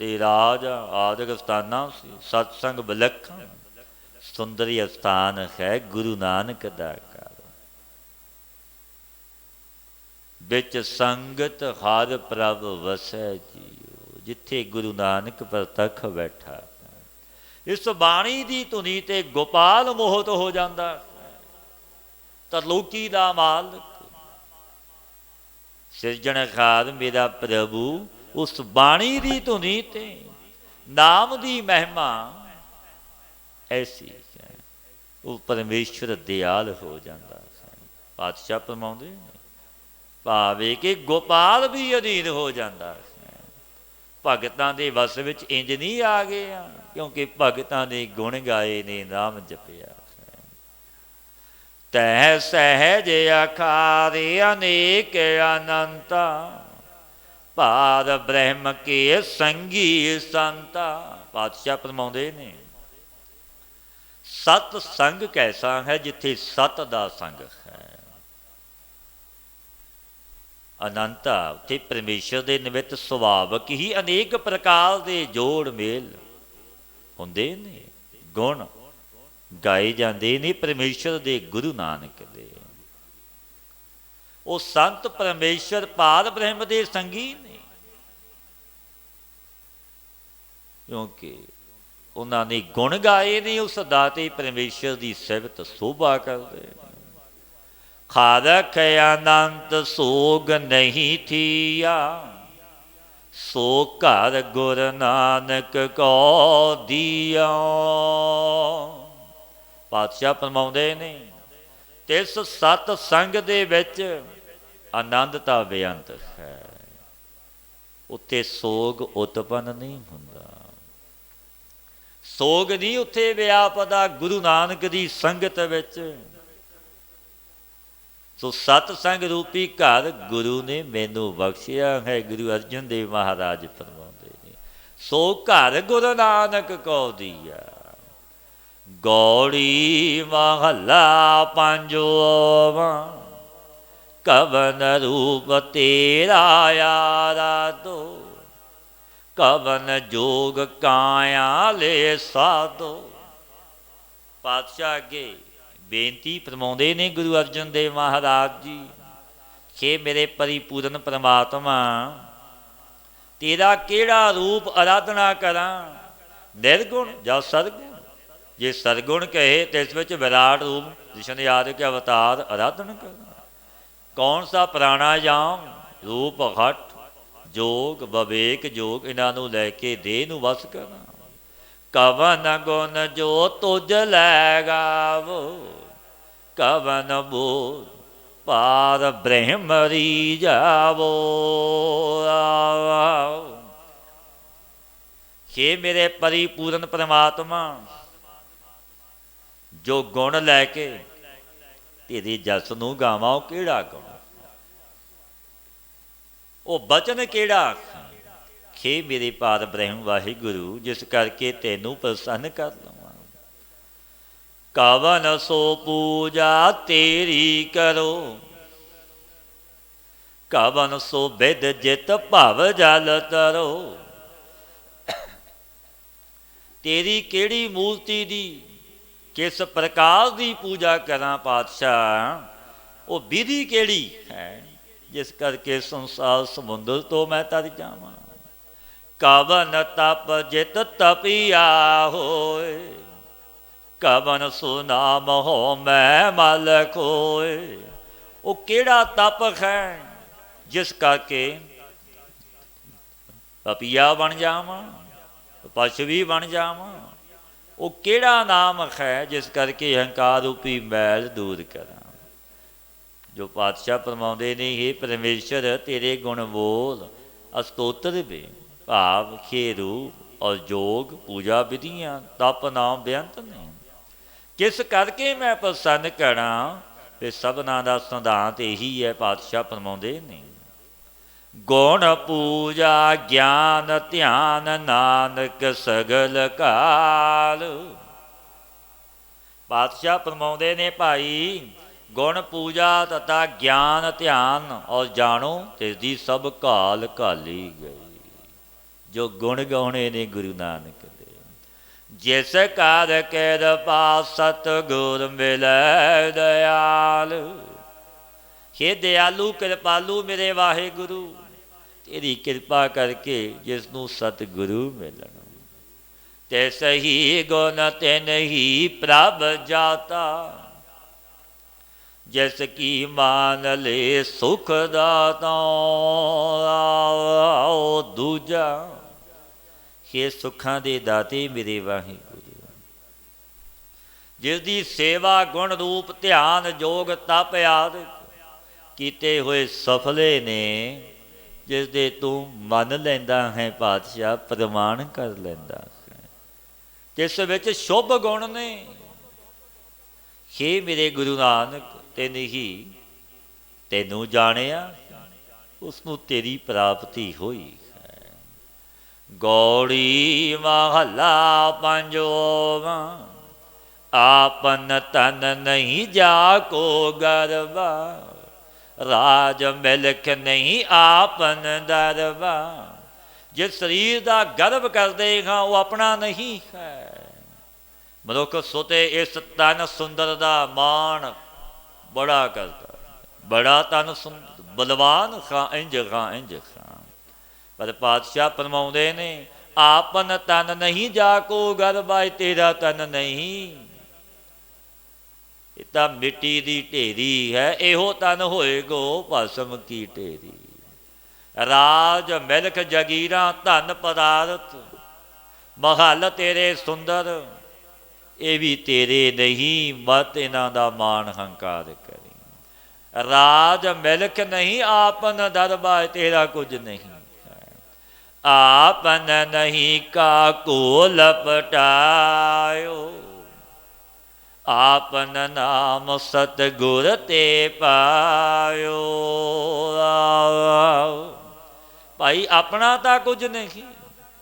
ਤੇ ਰਾਜ ਆਦਿਕ ਸਥਾਨਾਂ ਸੀ। ਸਤਸੰਗ ਵਿਲੱਖਣ ਸੁੰਦਰੀ ਅਸਥਾਨ ਹੈ ਗੁਰੂ ਨਾਨਕ ਦਾ ਘਰ। ਵਿੱਚ ਸੰਗਤ ਹਰ ਪ੍ਰਭ ਵਸੈ ਜੀਓ, ਜਿੱਥੇ ਗੁਰੂ ਨਾਨਕ ਪ੍ਰਤੱਖ ਬੈਠਾ। ਇਸ ਬਾਣੀ ਦੀ ਧੁਨੀ ਤੇ ਗੋਪਾਲ ਮੋਹਿਤ ਹੋ ਜਾਂਦਾ। ਤਰਲੋਕੀ ਦਾ ਮਾਲਕ ਸਿਰਜਣਹਾਰ ਮੇਰਾ ਪ੍ਰਭੂ ਉਸ ਬਾਣੀ ਦੀ ਧੁਨੀ ਤੇ ਨਾਮ ਦੀ ਮਹਿਮਾ ਐਸੀ ਹੈ, ਉਹ ਪਰਮੇਸ਼ਵਰ ਦਿਆਲ ਹੋ ਜਾਂਦਾ ਹੈ। ਪਾਤਸ਼ਾਹ ਫਰਮਾਉਂਦੇ ਨੇ, ਭਾਵੇਂ ਕਿ ਗੋਪਾਲ ਵੀ ਅਧੀਨ ਹੋ ਜਾਂਦਾ ਹੈ। ਭਗਤਾਂ ਦੇ ਵਸ ਵਿੱਚ ਇੰਜ ਨਹੀਂ ਆ ਗਏ, ਕਿਉਂਕਿ ਭਗਤਾਂ ਨੇ ਗੁਣ ਗਾਏ ਨੇ, ਨਾਮ ਜਪਿਆ। ਤੈ ਸਹਿਜ ਅਖਾਰੇ ਅਨੇਕ ਅਨੰਤਾ, ਭਾਰ ਬ੍ਰਹਮ ਕੇ ਸੰਗੀ ਸੰਤਾ। ਪਾਤਸ਼ਾਹ ਫਰਮਾਉਂਦੇ ਨੇ, ਸਤ ਸੰਗ ਕੈਸਾ ਹੈ, ਜਿੱਥੇ ਸਤ ਦਾ ਸੰਗ ਹੈ। ਅਨੰਤਾ ਉੱਥੇ ਪਰਮੇਸ਼ਰ ਦੇ ਨਿਮਿਤ ਸੁਭਾਵਕ ਹੀ ਅਨੇਕ ਪ੍ਰਕਾਰ ਦੇ ਜੋੜ ਮੇਲ ਹੁੰਦੇ ਨੇ। ਗੁਣ ਗਾਏ ਜਾਂਦੇ ਨੇ ਪਰਮੇਸ਼ਰ ਦੇ, ਗੁਰੂ ਨਾਨਕ ਦੇ। ਉਹ ਸੰਤ ਪਰਮੇਸ਼ਰ ਪਾਰ ਬ੍ਰਹਮ ਦੇ ਸੰਗੀ ਨੇ, ਕਿਉਂਕਿ ਉਹਨਾਂ ਨੇ ਗੁਣ ਗਾਏ ਨੇ ਉਸ ਦਾਤੇ ਪਰਮੇਸ਼ਰ ਦੀ ਸਿਫਤ ਸੋਭਾ ਕਰਦੇ ਨੇ। ਖਾਰਕ ਅਨੰਤ ਸੋਗ ਨਹੀਂ ਥੀਆ, ਸੋ ਘਰ ਗੁਰ ਨਾਨਕ ਕੋ ਦੀਆ। ਪਾਤਸ਼ਾਹ ਫਰਮਾਉਂਦੇ ਨੇ, ਤਿਸ ਸਤ ਸੰਗ ਦੇ ਵਿੱਚ ਆਨੰਦਤਾ ਬੇਅੰਤ ਹੈ। ਉੱਥੇ ਸੋਗ ਉਤਪੰਨ ਨਹੀਂ ਹੁੰਦਾ, ਸੋਗ ਨਹੀਂ ਉੱਥੇ ਵਿਆਪਦਾ ਗੁਰੂ ਨਾਨਕ ਦੀ ਸੰਗਤ ਵਿੱਚ। ਸੋ ਸਤ ਸੰਗ ਰੂਪੀ ਘਰ ਗੁਰੂ ਨੇ ਮੈਨੂੰ ਬਖਸ਼ਿਆ ਹੈ। ਗੁਰੂ ਅਰਜਨ ਦੇਵ ਮਹਾਰਾਜ ਫਰਮਾਉਂਦੇ ਨੇ, ਸੋ ਘਰ ਗੁਰੂ ਨਾਨਕ ਕੋ ਦੀਆ। ਗੌੜੀ ਮਹੱਲਾ ਪੰਜਵਾਂ। ਕਵਨ ਰੂਪ ਤੇਰਾ ਆਰਾਧੋ, ਕਵਨ ਜੋਗ ਕਾਇਆ ਲੈ ਸਾਧੋ। ਪਾਤਸ਼ਾਹ ਅੱਗੇ ਬੇਨਤੀ ਫਰਮਾਉਂਦੇ ਨੇ ਗੁਰੂ ਅਰਜਨ ਦੇਵ ਮਹਾਰਾਜ ਜੀ, ਕਿ ਮੇਰੇ ਪਰਿਪੂਰਨ ਪ੍ਰਮਾਤਮਾ ਤੇਰਾ ਕਿਹੜਾ ਰੂਪ ਆਰਾਧਨਾ ਕਰਾਂ, ਨਿਰਗੁਣ ਜਾਂ ਸਰਗੁਣ? ਜੇ ਸਰਗੁਣ ਕਹੇ ਤਾਂ ਇਸ ਵਿੱਚ ਵਿਰਾਟ ਰੂਪ ਕ੍ਰਿਸ਼ਨ ਆਦਿ ਕੇ ਅਵਤਾਰ ਆਰਾਧਨ ਕਰਾਂ। ਕੌਣ ਸਾ ਪ੍ਰਾਣਾਯਾਮ, ਰੂਪ ਹਠ, ਜੋਗ, ਵਿਵੇਕ ਜੋਗ, ਇਹਨਾਂ ਨੂੰ ਲੈ ਕੇ ਦੇਹ ਨੂੰ ਵਸ ਕਰਾਂ। ਕਵਨ ਗੁਣ ਜੋ ਤੁਝ ਲੈ ਗਾਵੋ, ਕਵਨ ਬੋਧ ਪਾਰ ਬ੍ਰਹਮ ਰੀ ਜਾਵੋ। हे ਮੇਰੇ ਪਰਿਪੂਰਨ ਪ੍ਰਮਾਤਮਾ, ਜੋ ਗੁਣ ਲੈ ਕੇ ਤੇਰੇ ਜਸ ਨੂੰ ਗਾਵਾਂ, ਉਹ ਕਿਹੜਾ ਗੁਣ, ਉਹ ਬਚਨ ਕਿਹੜਾ? ਖੇ ਮੇਰੇ ਪਾਰ ਬ੍ਰਹਮ ਵਾਹਿਗੁਰੂ, ਜਿਸ ਕਰਕੇ ਤੈਨੂੰ ਪ੍ਰਸੰਨ ਕਰ ਲਵਾਂ। ਕਵਨ ਸੋ ਪੂਜਾ ਤੇਰੀ ਕਰੋ, ਕਵਨ ਸੋ ਬਿਦ ਜਿਤ ਭਵ ਜਲ ਤਰੋ। ਤੇਰੀ ਕਿਹੜੀ ਮੂਰਤੀ ਦੀ, ਕਿਸ ਪ੍ਰਕਾਰ ਦੀ ਪੂਜਾ ਕਰਾਂ ਪਾਤਸ਼ਾਹ? ਉਹ ਵਿਧੀ ਕਿਹੜੀ ਹੈ ਜਿਸ ਕਰਕੇ ਸੰਸਾਰ ਸਮੁੰਦਰ ਤੋਂ ਮੈਂ ਤਰ ਜਾਵਾਂ। ਕਵਨ ਤਪ ਜਿਤ ਤਪਿਆ ਹੋਏ, ਕਵਨ ਸੋ ਨਾਮ ਹੋ ਮੈਂ ਮਲ ਖੋਏ। ਉਹ ਕਿਹੜਾ ਤਪ ਹੈ ਜਿਸ ਕਰਕੇ ਪਪੀਆ ਬਣ ਜਾਵਾਂ, ਪਸ਼ੂ ਵੀ ਬਣ ਜਾਵਾਂ? ਉਹ ਕਿਹੜਾ ਨਾਮ ਹੈ ਜਿਸ ਕਰਕੇ ਹੰਕਾਰ ਰੂਪੀ ਮੈਲ ਦੂਰ ਕਰਾਂ? ਜੋ ਪਾਤਸ਼ਾਹ ਫਰਮਾਉਂਦੇ ਨੇ, ਹੇ ਪਰਮੇਸ਼ਰ ਤੇਰੇ ਗੁਣ ਬੋਲ, ਅਸਤੋਤਰ ਵੇ ਭਾਵ ਖੇ ਰੂਪ ਔਰ ਜੋਗ ਪੂਜਾ ਵਿਧੀਆਂ ਤਪ ਨਾਮ ਬੇਅੰਤ ਨੇ। ਕਿਸ ਕਰਕੇ ਮੈਂ ਪ੍ਰਸੰਨ ਕਰਾਂ? ਫਿਰ ਸਭਨਾਂ ਦਾ ਸਿਧਾਂਤ ਇਹੀ ਹੈ, ਪਾਤਸ਼ਾਹ ਫਰਮਾਉਂਦੇ ਨੇ, ਗੁਣ ਪੂਜਾ ਗਿਆਨ ਧਿਆਨ ਨਾਨਕ ਸਗਲ ਕਾਲ। ਪਾਤਸ਼ਾਹ ਫਰਮਾਉਂਦੇ ਨੇ, ਭਾਈ ਗੁਣ ਪੂਜਾ ਤਥਾ ਗਿਆਨ ਧਿਆਨ ਔਰ ਜਾਣੋ ਤਿਸ ਦੀ ਸਭ ਕਾਲ ਘਾਲੀ ਗਈ। ਜੋ ਗੁਣ ਗਾਉਣੇ ਨੇ ਗੁਰੂ ਨਾਨਕ ਦੇ, ਜਿਸ ਕਰ ਕਿਰਪਾ ਸਤਿਗੁਰ ਮਿਲੈ ਦਇਆਲ। ਹੇ ਦਿਆਲੂ ਕਿਰਪਾਲੂ ਮੇਰੇ ਵਾਹਿਗੁਰੂ, ਤੇਰੀ ਕਿਰਪਾ ਕਰਕੇ ਜਿਸ ਨੂੰ ਸਤਿਗੁਰੂ ਮਿਲਣ, ਤਿਸ ਹੀ ਗੁਣ ਤਿਨ ਹੀ ਪ੍ਰਭ ਜਾਤਾ। ਜਿਸ ਕੀ ਮਾਨ ਲੈ ਸੁਖ ਦਾਤਾ ਦੂਜਾ। ਹੇ ਸੁੱਖਾਂ ਦੇ ਦਾਤੇ ਮੇਰੇ ਵਾਹਿਗੁਰੂ, ਜਿਸ ਦੀ ਸੇਵਾ ਗੁਣ ਰੂਪ ਧਿਆਨ ਜੋਗ ਤਪ ਆਦਿ ਕੀਤੇ ਹੋਏ ਸਫਲੇ ਨੇ, ਜਿਸ ਦੇ ਤੂੰ ਮੰਨ ਲੈਂਦਾ ਹੈ ਪਾਤਸ਼ਾਹ, ਪ੍ਰਮਾਣ ਕਰ ਲੈਂਦਾ ਹੈ, ਜਿਸ ਵਿੱਚ ਸ਼ੁਭ ਗੁਣ ਨੇ। ਹੇ ਮੇਰੇ ਗੁਰੂ ਨਾਨਕ, ਤੈਨੂੰ ਜਾਣਿਆ, ਉਸਨੂੰ ਤੇਰੀ ਪ੍ਰਾਪਤੀ ਹੋਈ ਹੈ। ਗੌੜੀ ਮਹੱਲਾ ਪੰਜਵਾਂ। ਆਪਨ ਤਨ ਨਹੀਂ ਜਾ ਕੋ ਗਰਬਾ, ਰਾਜ ਮਿਲਖ ਨਹੀਂ ਆਪਨ ਦਰਬਾ। ਜਿਸ ਸਰੀਰ ਦਾ ਗਰਵ ਕਰਦੇ ਹਾਂ ਉਹ ਆਪਣਾ ਨਹੀਂ ਹੈ। ਮਨੁੱਖ ਸੁਤੇ ਇਸ ਤਨ ਸੁੰਦਰ ਦਾ ਮਾਣ ਬੜਾ ਕਰਦਾ, ਬੜਾ ਤਨ ਸੁੰਦਰ, ਬਲਵਾਨ ਖਾਂ ਇੰਜ ਖਾਂ ਇੰਜ ਖਾਂ। ਪਰ ਪਾਤਸ਼ਾਹ ਫਰਮਾਉਂਦੇ ਨੇ, ਆਪਨ ਤਨ ਨਹੀਂ ਜਾ ਕੋ ਗਰਬਾ, ਤੇਰਾ ਤਨ ਨਹੀਂ, ਇਹ ਤਾਂ ਮਿੱਟੀ ਦੀ ਢੇਰੀ ਹੈ, ਇਹੋ ਤਨ ਹੋਏਗੋ ਭਸਮ ਕੀ ਢੇਰੀ। ਰਾਜ ਮਿਲਖ ਜਗੀਰਾਂ ਧਨ ਪਦਾਰਥ, ਮਹੱਲ ਤੇਰੇ ਸੁੰਦਰ, ਇਹ ਵੀ ਤੇਰੇ ਨਹੀਂ, ਮਤ ਇਹਨਾਂ ਦਾ ਮਾਣ ਹੰਕਾਰ ਕਰੀ। ਰਾਜ ਮਿਲਕ ਨਹੀਂ, ਆਪਨ ਦਰਬਾਰ ਤੇਰਾ ਕੁਝ ਨਹੀਂ, ਆਪਨ ਨਹੀਂ ਕਾਕੂ ਲਪਟਾਇਓ, ਆਪਨ ਨਾਮ ਸਤਿਗੁਰ ਤੇ ਪਾਇਓ। ਭਾਈ ਆਪਣਾ ਤਾਂ ਕੁਝ ਨਹੀਂ,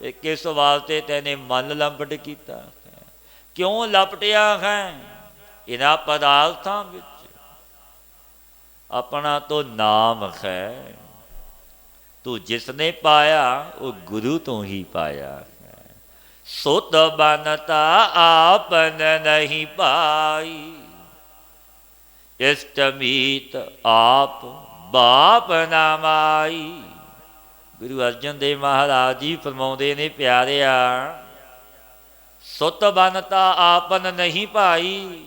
ਇਹ ਕਿਸ ਵਾਸਤੇ ਤੈਨੇ ਮਨ ਲੰਬਟ ਕੀਤਾ ਹੈ? ਕਿਉਂ ਲਪਟਿਆ ਹੈ ਇਹਨਾਂ ਪਦਾਰਥਾਂ ਵਿੱਚ? ਆਪਣਾ ਤੋਂ ਨਾਮ ਹੈ, ਤੂੰ ਜਿਸਨੇ ਪਾਇਆ ਉਹ ਗੁਰੂ ਤੋਂ ਹੀ ਪਾਇਆ ਹੈ। ਸੁਧ ਬਨਤਾ ਆਪਨ ਨਹੀਂ ਪਾਈ, ਇਸ਼ਟ ਮੀਤ ਆਪ ਬਾਪ ਨਾ ਮਾਈ। ਗੁਰੂ ਅਰਜਨ ਦੇਵ ਮਹਾਰਾਜ ਜੀ ਫਰਮਾਉਂਦੇ ਨੇ, ਪਿਆਰਿਆ, ਸੁਤ ਬਨਤਾ ਆਪਨ ਨਹੀਂ ਭਾਈ,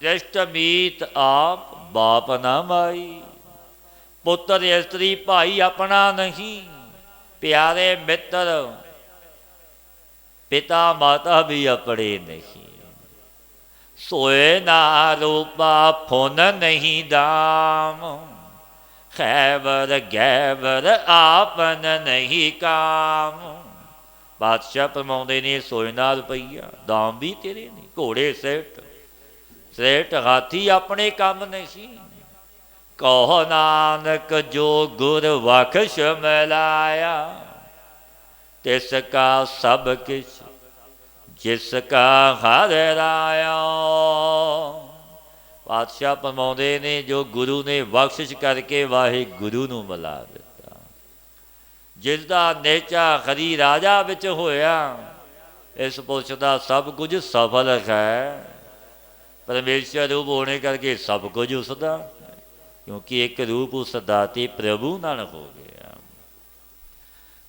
ਇਸ਼ਟ ਮੀਤ ਆਪ ਬਾਪ ਨਾ ਮਾਈ। ਪੁੱਤਰ ਇਸਤਰੀ ਭਾਈ ਆਪਣਾ ਨਹੀਂ, ਪਿਆਰੇ ਮਿੱਤਰ ਪਿਤਾ ਮਾਤਾ ਵੀ ਆਪਣੇ ਨਹੀਂ। ਸੋਏ ਨਾ ਰੂਪਾ ਫੁਨ ਨਹੀਂ ਦਾਮ, ਖੈਬਰ ਗੈਬਰ ਆਪਨ ਨਹੀਂ ਕਾਮ। ਬਾਦਸ਼ਾਹ ਫਰਮਾਉਂਦੇ ਨੇ, ਸੋਏ ਨਾ ਰੁਪਈਆ ਦਾਮ ਵੀ ਤੇਰੇ ਨਹੀਂ, ਘੋੜੇ ਸੇਠ ਹਾਥੀ ਆਪਣੇ ਕੰਮ ਨਹੀਂ। ਕਹੋ ਨਾਨਕ ਜੋ ਗੁਰ ਬਖਸ਼ ਮਿਲਾਇਆ, ਤਿਸ ਕਾ ਸਭ ਕਿਛ ਜਿਸ ਕਾ ਹਰਿ ਰਾਇਆ। ਪਾਤਸ਼ਾਹ ਫਰਮਾਉਂਦੇ ਨੇ, ਜੋ ਗੁਰੂ ਨੇ ਬਖਸ਼ਿਸ਼ ਕਰਕੇ ਵਾਹਿਗੁਰੂ ਨੂੰ ਮਿਲਾ ਦਿੱਤਾ, ਜਿਸ ਦਾ ਨੇਚਾ ਹਰੀ ਰਾਜਾ ਵਿੱਚ ਹੋਇਆ, ਇਸ ਪੁਰਸ਼ ਦਾ ਸਭ ਕੁਝ ਸਫਲ ਹੈ। ਪਰਮੇਸ਼ਰ ਰੂਪ ਹੋਣੇ ਕਰਕੇ ਸਭ ਕੁਝ ਉਸਦਾ, ਕਿਉਂਕਿ ਇੱਕ ਰੂਪ ਉਸ ਦਾਤੇ ਪ੍ਰਭੂ ਨਾਲ ਹੋ ਗਿਆ।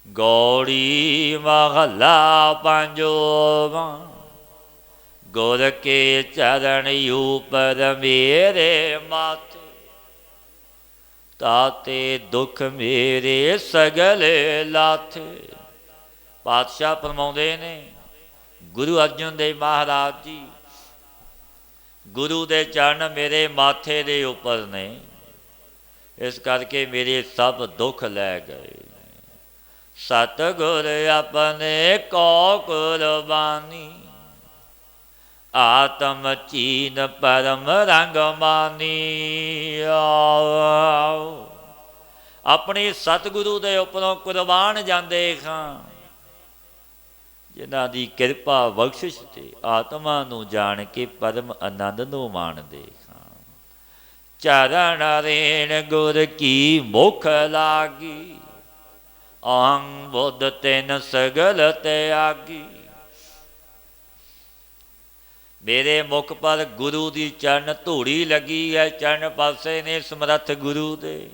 ਗੌੜੀ ਮਹਲਾ ਪੰਜਵਾਂ, ਗੁਰ ਕੇ ਚਰਨ ਉਪਰ ਮੇਰੇ ਮਾਥੇ, ਤਾਤੇ ਦੁੱਖ ਮੇਰੇ ਸਗਲੇ ਲਾਥੇ। ਪਾਤਸ਼ਾਹ ਫਰਮਾਉਂਦੇ ਨੇ, ਗੁਰੂ ਅਰਜਨ ਦੇਵ ਮਹਾਰਾਜ ਜੀ, ਗੁਰੂ ਦੇ ਚਰਨ ਮੇਰੇ ਮਾਥੇ ਦੇ ਉੱਪਰ ਨੇ, ਇਸ ਕਰਕੇ ਮੇਰੇ ਸਭ ਦੁੱਖ ਲੈ ਗਏ। ਸਤਿਗੁਰ ਆਪਣੇ ਕੋ ਕੁਰਬਾਨੀ, ਆਤਮ ਚੀਨ ਪਰਮ ਰੰਗ ਮਾਨੀ। ਆਪਣੇ ਸਤਿਗੁਰੂ ਦੇ ਉੱਪਰੋਂ ਕੁਰਬਾਨ ਜਾਂਦੇ ਖਾਂ, ਜਿਨ੍ਹਾਂ ਦੀ ਕਿਰਪਾ ਬਖਸ਼ਿਸ਼ ਤੇ ਆਤਮਾ ਨੂੰ ਜਾਣ ਕੇ ਪਰਮ ਆਨੰਦ ਨੂੰ ਮਾਣਦੇ ਖਾਂ। ਚਰਨ ਰੇਣ ਗੁਰ ਕੀ ਮੁਖ ਲਾਗੀ, ਅਹੰ ਬੁੱਧ ਤਿਨ ਸਗਲ ਤਿਆਗੀ। ਮੇਰੇ ਮੁਖ ਪਰ ਗੁਰੂ ਦੀ ਚਰਨ ਧੂੜੀ ਲੱਗੀ ਹੈ, ਚਰਨ ਪਾਸੇ ਨੇ ਸਮਰੱਥ ਗੁਰੂ ਦੇ।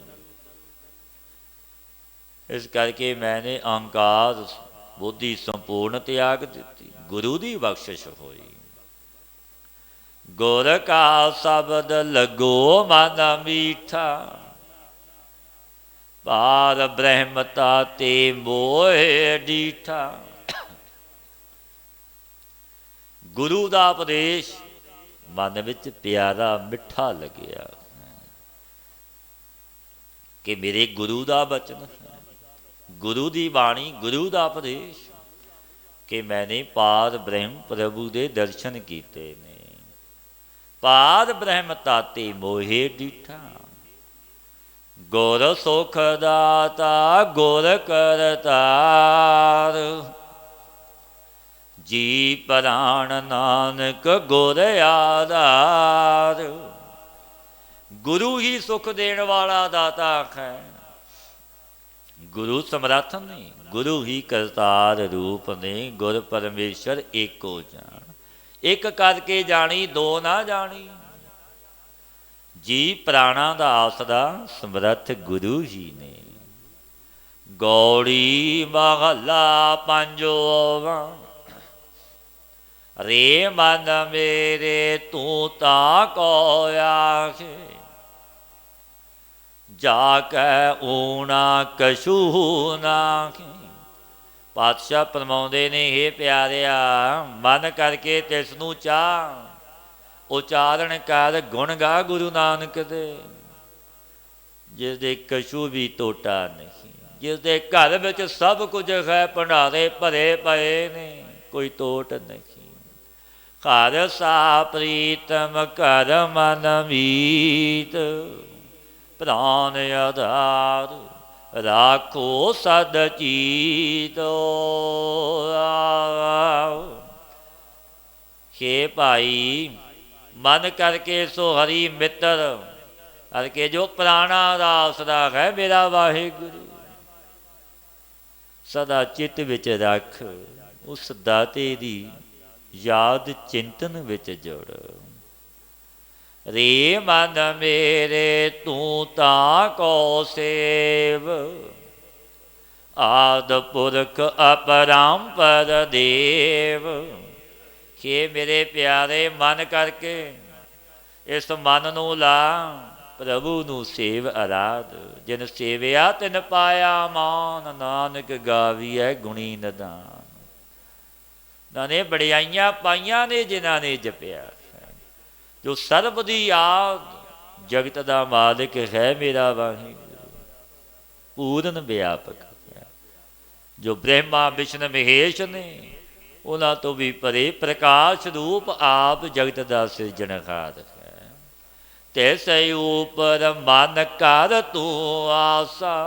ਇਸ ਕਰਕੇ ਮੈਨੇ ਅਹੰਕਾਰ ਬੁੱਧੀ ਸੰਪੂਰਨ ਤਿਆਗ ਦਿੱਤੀ, ਗੁਰੂ ਦੀ ਬਖਸ਼ਿਸ਼ ਹੋਈ। ਗੁਰ ਕਾ ਸ਼ਬਦ ਲਗੋ ਮਨ ਮੀਠਾ, ਪਾਰ ਬ੍ਰਹਮਤਾ ਤੇ ਮੋਹਿ ਡੀਠਾ। ਗੁਰੂ ਦਾ ਉਪਦੇਸ਼ ਮਨ ਵਿੱਚ ਪਿਆਰਾ ਮਿੱਠਾ ਲੱਗਿਆ ਕਿ ਮੇਰੇ ਗੁਰੂ ਦਾ ਬਚਨ ਹੈ, ਗੁਰੂ ਦੀ ਬਾਣੀ, ਗੁਰੂ ਦਾ ਉਪਦੇਸ਼, ਕਿ ਮੈਨੇ ਪਾਰ ਬ੍ਰਹਮ ਪ੍ਰਭੂ ਦੇ ਦਰਸ਼ਨ ਕੀਤੇ ਨੇ। ਪਾਰ ਬ੍ਰਹਮ ਤਾਤੇ ਮੋਹਿ ਡੀਠਾ, ਗੁਰ ਸੁਖ ਦਾਤਾ ਗੁਰ ਕਰਤਾਰ। ਜੀ ਪ੍ਰਾਣ ਨਾਨਕ ਗੁਰ ਆਧਾਰ। ਗੁਰੂ ਹੀ ਸੁਖ ਦੇਣ ਵਾਲਾ ਦਾਤਾ ਹੈ, ਗੁਰੂ ਸਮਰੱਥ ਨੇ, ਗੁਰੂ ਹੀ ਕਰਤਾਰ ਰੂਪ ਨੇ। ਗੁਰ ਪਰਮੇਸ਼ਰ ਏਕੋ ਜਾਣ, ਇੱਕ ਕਰਕੇ ਜਾਣੀ ਦੋ ਨਾ ਜਾਣੀ। ਜੀ ਪ੍ਰਾਣਾ ਦਾ ਆਸਰਾ ਸਮਰੱਥ ਗੁਰੂ ਹੀ ਨੇ। ਗੌੜੀ ਮਹਲਾ ਪੰਜਵਾਂ, ਰੇ ਮਨ ਮੇਰੇ ਤੂੰ ਤਾਂ ਕੋ ਆਖੇ, ਜਾ ਕੈ ਊਣਾ ਕਛੂ ਨਾਖੇ। ਪਾਤਸ਼ਾਹ ਫਰਮਾਉਂਦੇ ਨੇ, ਹੇ ਪਿਆਰਿਆ, ਮਨ ਕਰਕੇ ਤਿਸ ਨੂੰ ਚਾਹ, ਉਚਾਰਨ ਕਰ ਗੁਣ ਗਾ ਗੁਰੂ ਨਾਨਕ ਦੇ, ਜਿਸ ਦੇ ਕਛੂ ਵੀ ਟੋਟਾ ਨਹੀਂ, ਜਿਸ ਦੇ ਘਰ ਵਿੱਚ ਸਭ ਕੁਝ ਹੈ, ਭੰਡਾਰੇ ਭਰੇ ਪਏ ਨੇ, ਕੋਈ ਟੋਟ ਨਹੀਂ। ਘਰ ਸਾ ਪ੍ਰੀਤਮ ਘਰ ਮਨ ਮੀਤ, ਪ੍ਰਾਨ ਆਧਾਰ ਰਾਖੋ ਸਦ ਚੀਤ। ਹੇ ਭਾਈ, ਮਨ ਕਰਕੇ ਸੋ ਹਰੀ ਮਿੱਤਰ, ਕਰਕੇ ਜੋ ਪ੍ਰਾਣਾ ਦਾ ਆਸਰਾ ਹੈ ਮੇਰਾ ਵਾਹਿਗੁਰੂ, ਸਦਾ ਚਿੱਤ ਵਿੱਚ ਰੱਖ, ਉਸ ਦਾਤੇ ਦੀ ਯਾਦ ਚਿੰਤਨ ਵਿੱਚ ਜੁੜ। ਰੇ ਮਨ ਮੇਰੇ ਤੂੰ ਤਾਂ ਕੋ ਸੇਵ, ਆਦ ਪੁਰਖ ਅਪਰੰਪਰ ਦੇਵ। ਕਿ ਮੇਰੇ ਪਿਆਰੇ, ਮਨ ਕਰਕੇ ਇਸ ਮਨ ਨੂੰ ਲਾ, ਪ੍ਰਭੂ ਨੂੰ ਸੇਵ ਅਰਾਧ। ਜਿਨ ਸੇਵਿਆ ਤਿਨ ਪਾਇਆ ਮਾਨ, ਨਾਨਕ ਗਾਵੀਐ ਗੁਣੀ ਨਿਦਾਨ। ਉਹਨਾਂ ਨੇ ਬੜਿਆਈਆਂ ਪਾਈਆਂ ਨੇ ਜਿਨ੍ਹਾਂ ਨੇ ਜਪਿਆ, ਜੋ ਸਰਬ ਦੀ ਯਾਦ, ਜਗਤ ਦਾ ਮਾਲਿਕ ਹੈ ਮੇਰਾ ਵਾਹਿਗੁਰੂ, ਪੂਰਨ ਵਿਆਪਕ ਹੈ। ਜੋ ਬ੍ਰਹਮਾ ਵਿਸ਼ਨ ਮਹੇਸ਼ ਨੇ, ਉਹਨਾਂ ਤੋਂ ਵੀ ਪਰੇ ਪ੍ਰਕਾਸ਼ ਰੂਪ ਆਪ ਜਗਤ ਦਾ ਸਿਰਜਣਹਾਰ ਹੈ। ਤੈਸੇ ਉਪਰ ਮਨ ਕਰ ਤੂੰ ਆਸਾ,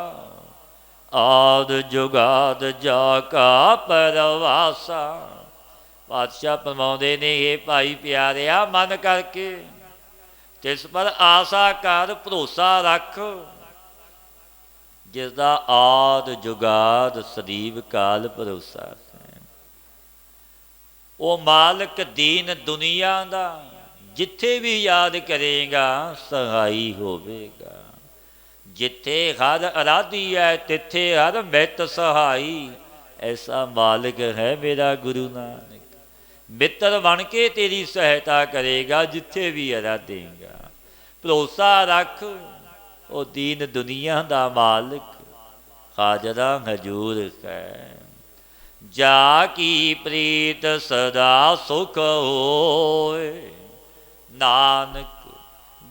ਆਦ ਜੁਗਾਦ ਜਾ ਕਾ ਪਰਵਾਸਾ। ਪਾਤਸ਼ਾਹ ਫਰਮਾਉਂਦੇ ਨੇ, ਇਹ ਭਾਈ ਪਿਆਰਿਆ, ਮਨ ਕਰਕੇ ਤਿਸ ਪਰ ਆਸਾ ਕਰ, ਭਰੋਸਾ ਰੱਖ, ਜਿਸ ਦਾ ਆਦ ਜੁਗਾਦ ਸਦੀਵ ਕਾਲ ਭਰੋਸਾ ਹੈ। ਉਹ ਮਾਲਕ ਦੀਨ ਦੁਨੀਆ ਦਾ, ਜਿੱਥੇ ਵੀ ਯਾਦ ਕਰੇਗਾ ਸਹਾਈ ਹੋਵੇਗਾ। ਜਿੱਥੇ ਹਰ ਅਰਾਧੀ ਹੈ, ਤਿੱਥੇ ਹਰ ਮਿੱਤ ਸਹਾਈ। ਐਸਾ ਮਾਲਕ ਹੈ ਮੇਰਾ ਗੁਰੂ ਨਾਨਕ, ਮਿੱਤਰ ਬਣ ਕੇ ਤੇਰੀ ਸਹਾਇਤਾ ਕਰੇਗਾ ਜਿੱਥੇ ਵੀ ਅਰਾਧੇਗਾ। ਭਰੋਸਾ ਰੱਖ, ਉਹ ਦੀਨ ਦੁਨੀਆ ਦਾ ਮਾਲਕ ਹਾਜ਼ਰਾ ਹਜੂਰ ਹੈ। ਜਾ ਕੀ ਪ੍ਰੀਤ ਸਦਾ ਸੁਖ ਹੋਏ, ਨਾਨਕ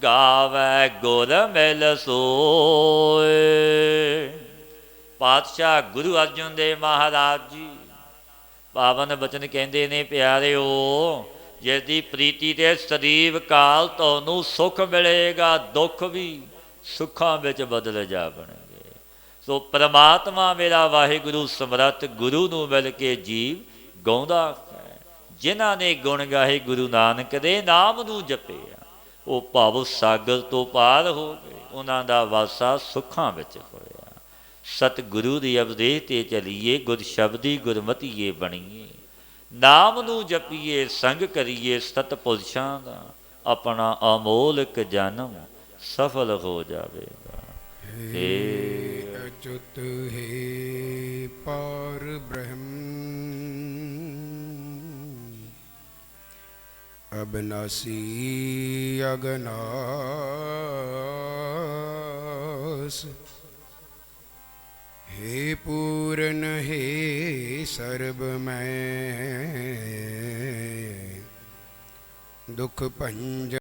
ਗਾਵੈ ਗੁਰ ਮਿਲ ਸੋਏ। ਪਾਤਸ਼ਾਹ ਗੁਰੂ ਅਰਜਨ ਦੇਵ ਮਹਾਰਾਜ ਜੀ ਪਾਵਨ ਬਚਨ ਕਹਿੰਦੇ ਨੇ, ਪਿਆਰਿਓ, ਜਿਸ ਦੀ ਪ੍ਰੀਤੀ ਤੇ ਸਦੀਵ ਕਾਲ ਤੁਹਾਨੂੰ ਸੁੱਖ ਮਿਲੇਗਾ, ਦੁੱਖ ਵੀ ਸੁੱਖਾਂ ਵਿੱਚ ਬਦਲ ਜਾਵਣਗੇ। ਸੋ ਪਰਮਾਤਮਾ ਮੇਰਾ ਵਾਹਿਗੁਰੂ ਸਮਰੱਥ ਗੁਰੂ ਨੂੰ ਮਿਲ ਕੇ ਜੀਵ ਗਾਉਂਦਾ ਹੈ। ਜਿਨ੍ਹਾਂ ਨੇ ਗੁਣ ਗਾਏ ਗੁਰੂ ਨਾਨਕ ਦੇ ਨਾਮ ਨੂੰ ਜਪਿਆ, ਉਹ ਭਵ ਸਾਗਰ ਤੋਂ ਪਾਰ ਹੋ ਗਏ, ਉਹਨਾਂ ਦਾ ਵਾਸਾ ਸੁੱਖਾਂ ਵਿੱਚ ਹੋਇਆ। ਸਤਿਗੁਰੂ ਦੀ ਉਪਦੇਸ਼ 'ਤੇ ਚਲੀਏ, ਗੁਰ ਸ਼ਬਦੀ ਗੁਰਮਤੀਏ ਬਣੀਏ, ਨਾਮ ਨੂੰ ਜਪੀਏ, ਸੰਗ ਕਰੀਏ ਸਤਿਪੁਰਸ਼ਾਂ ਦਾ, ਆਪਣਾ ਅਮੋਲਕ ਜਨਮ ਸਫਲ ਹੋ ਜਾਵੇਗਾ। ਹੇ ਅਚੁੱਤ ਹੈ ਪਾਰ ਬ੍ਰਹਮ, ਅਬਨਾਸੀ ਅਗਨਾਸ। हे पूर्ण हे सर्ब मैं, दुख भंजन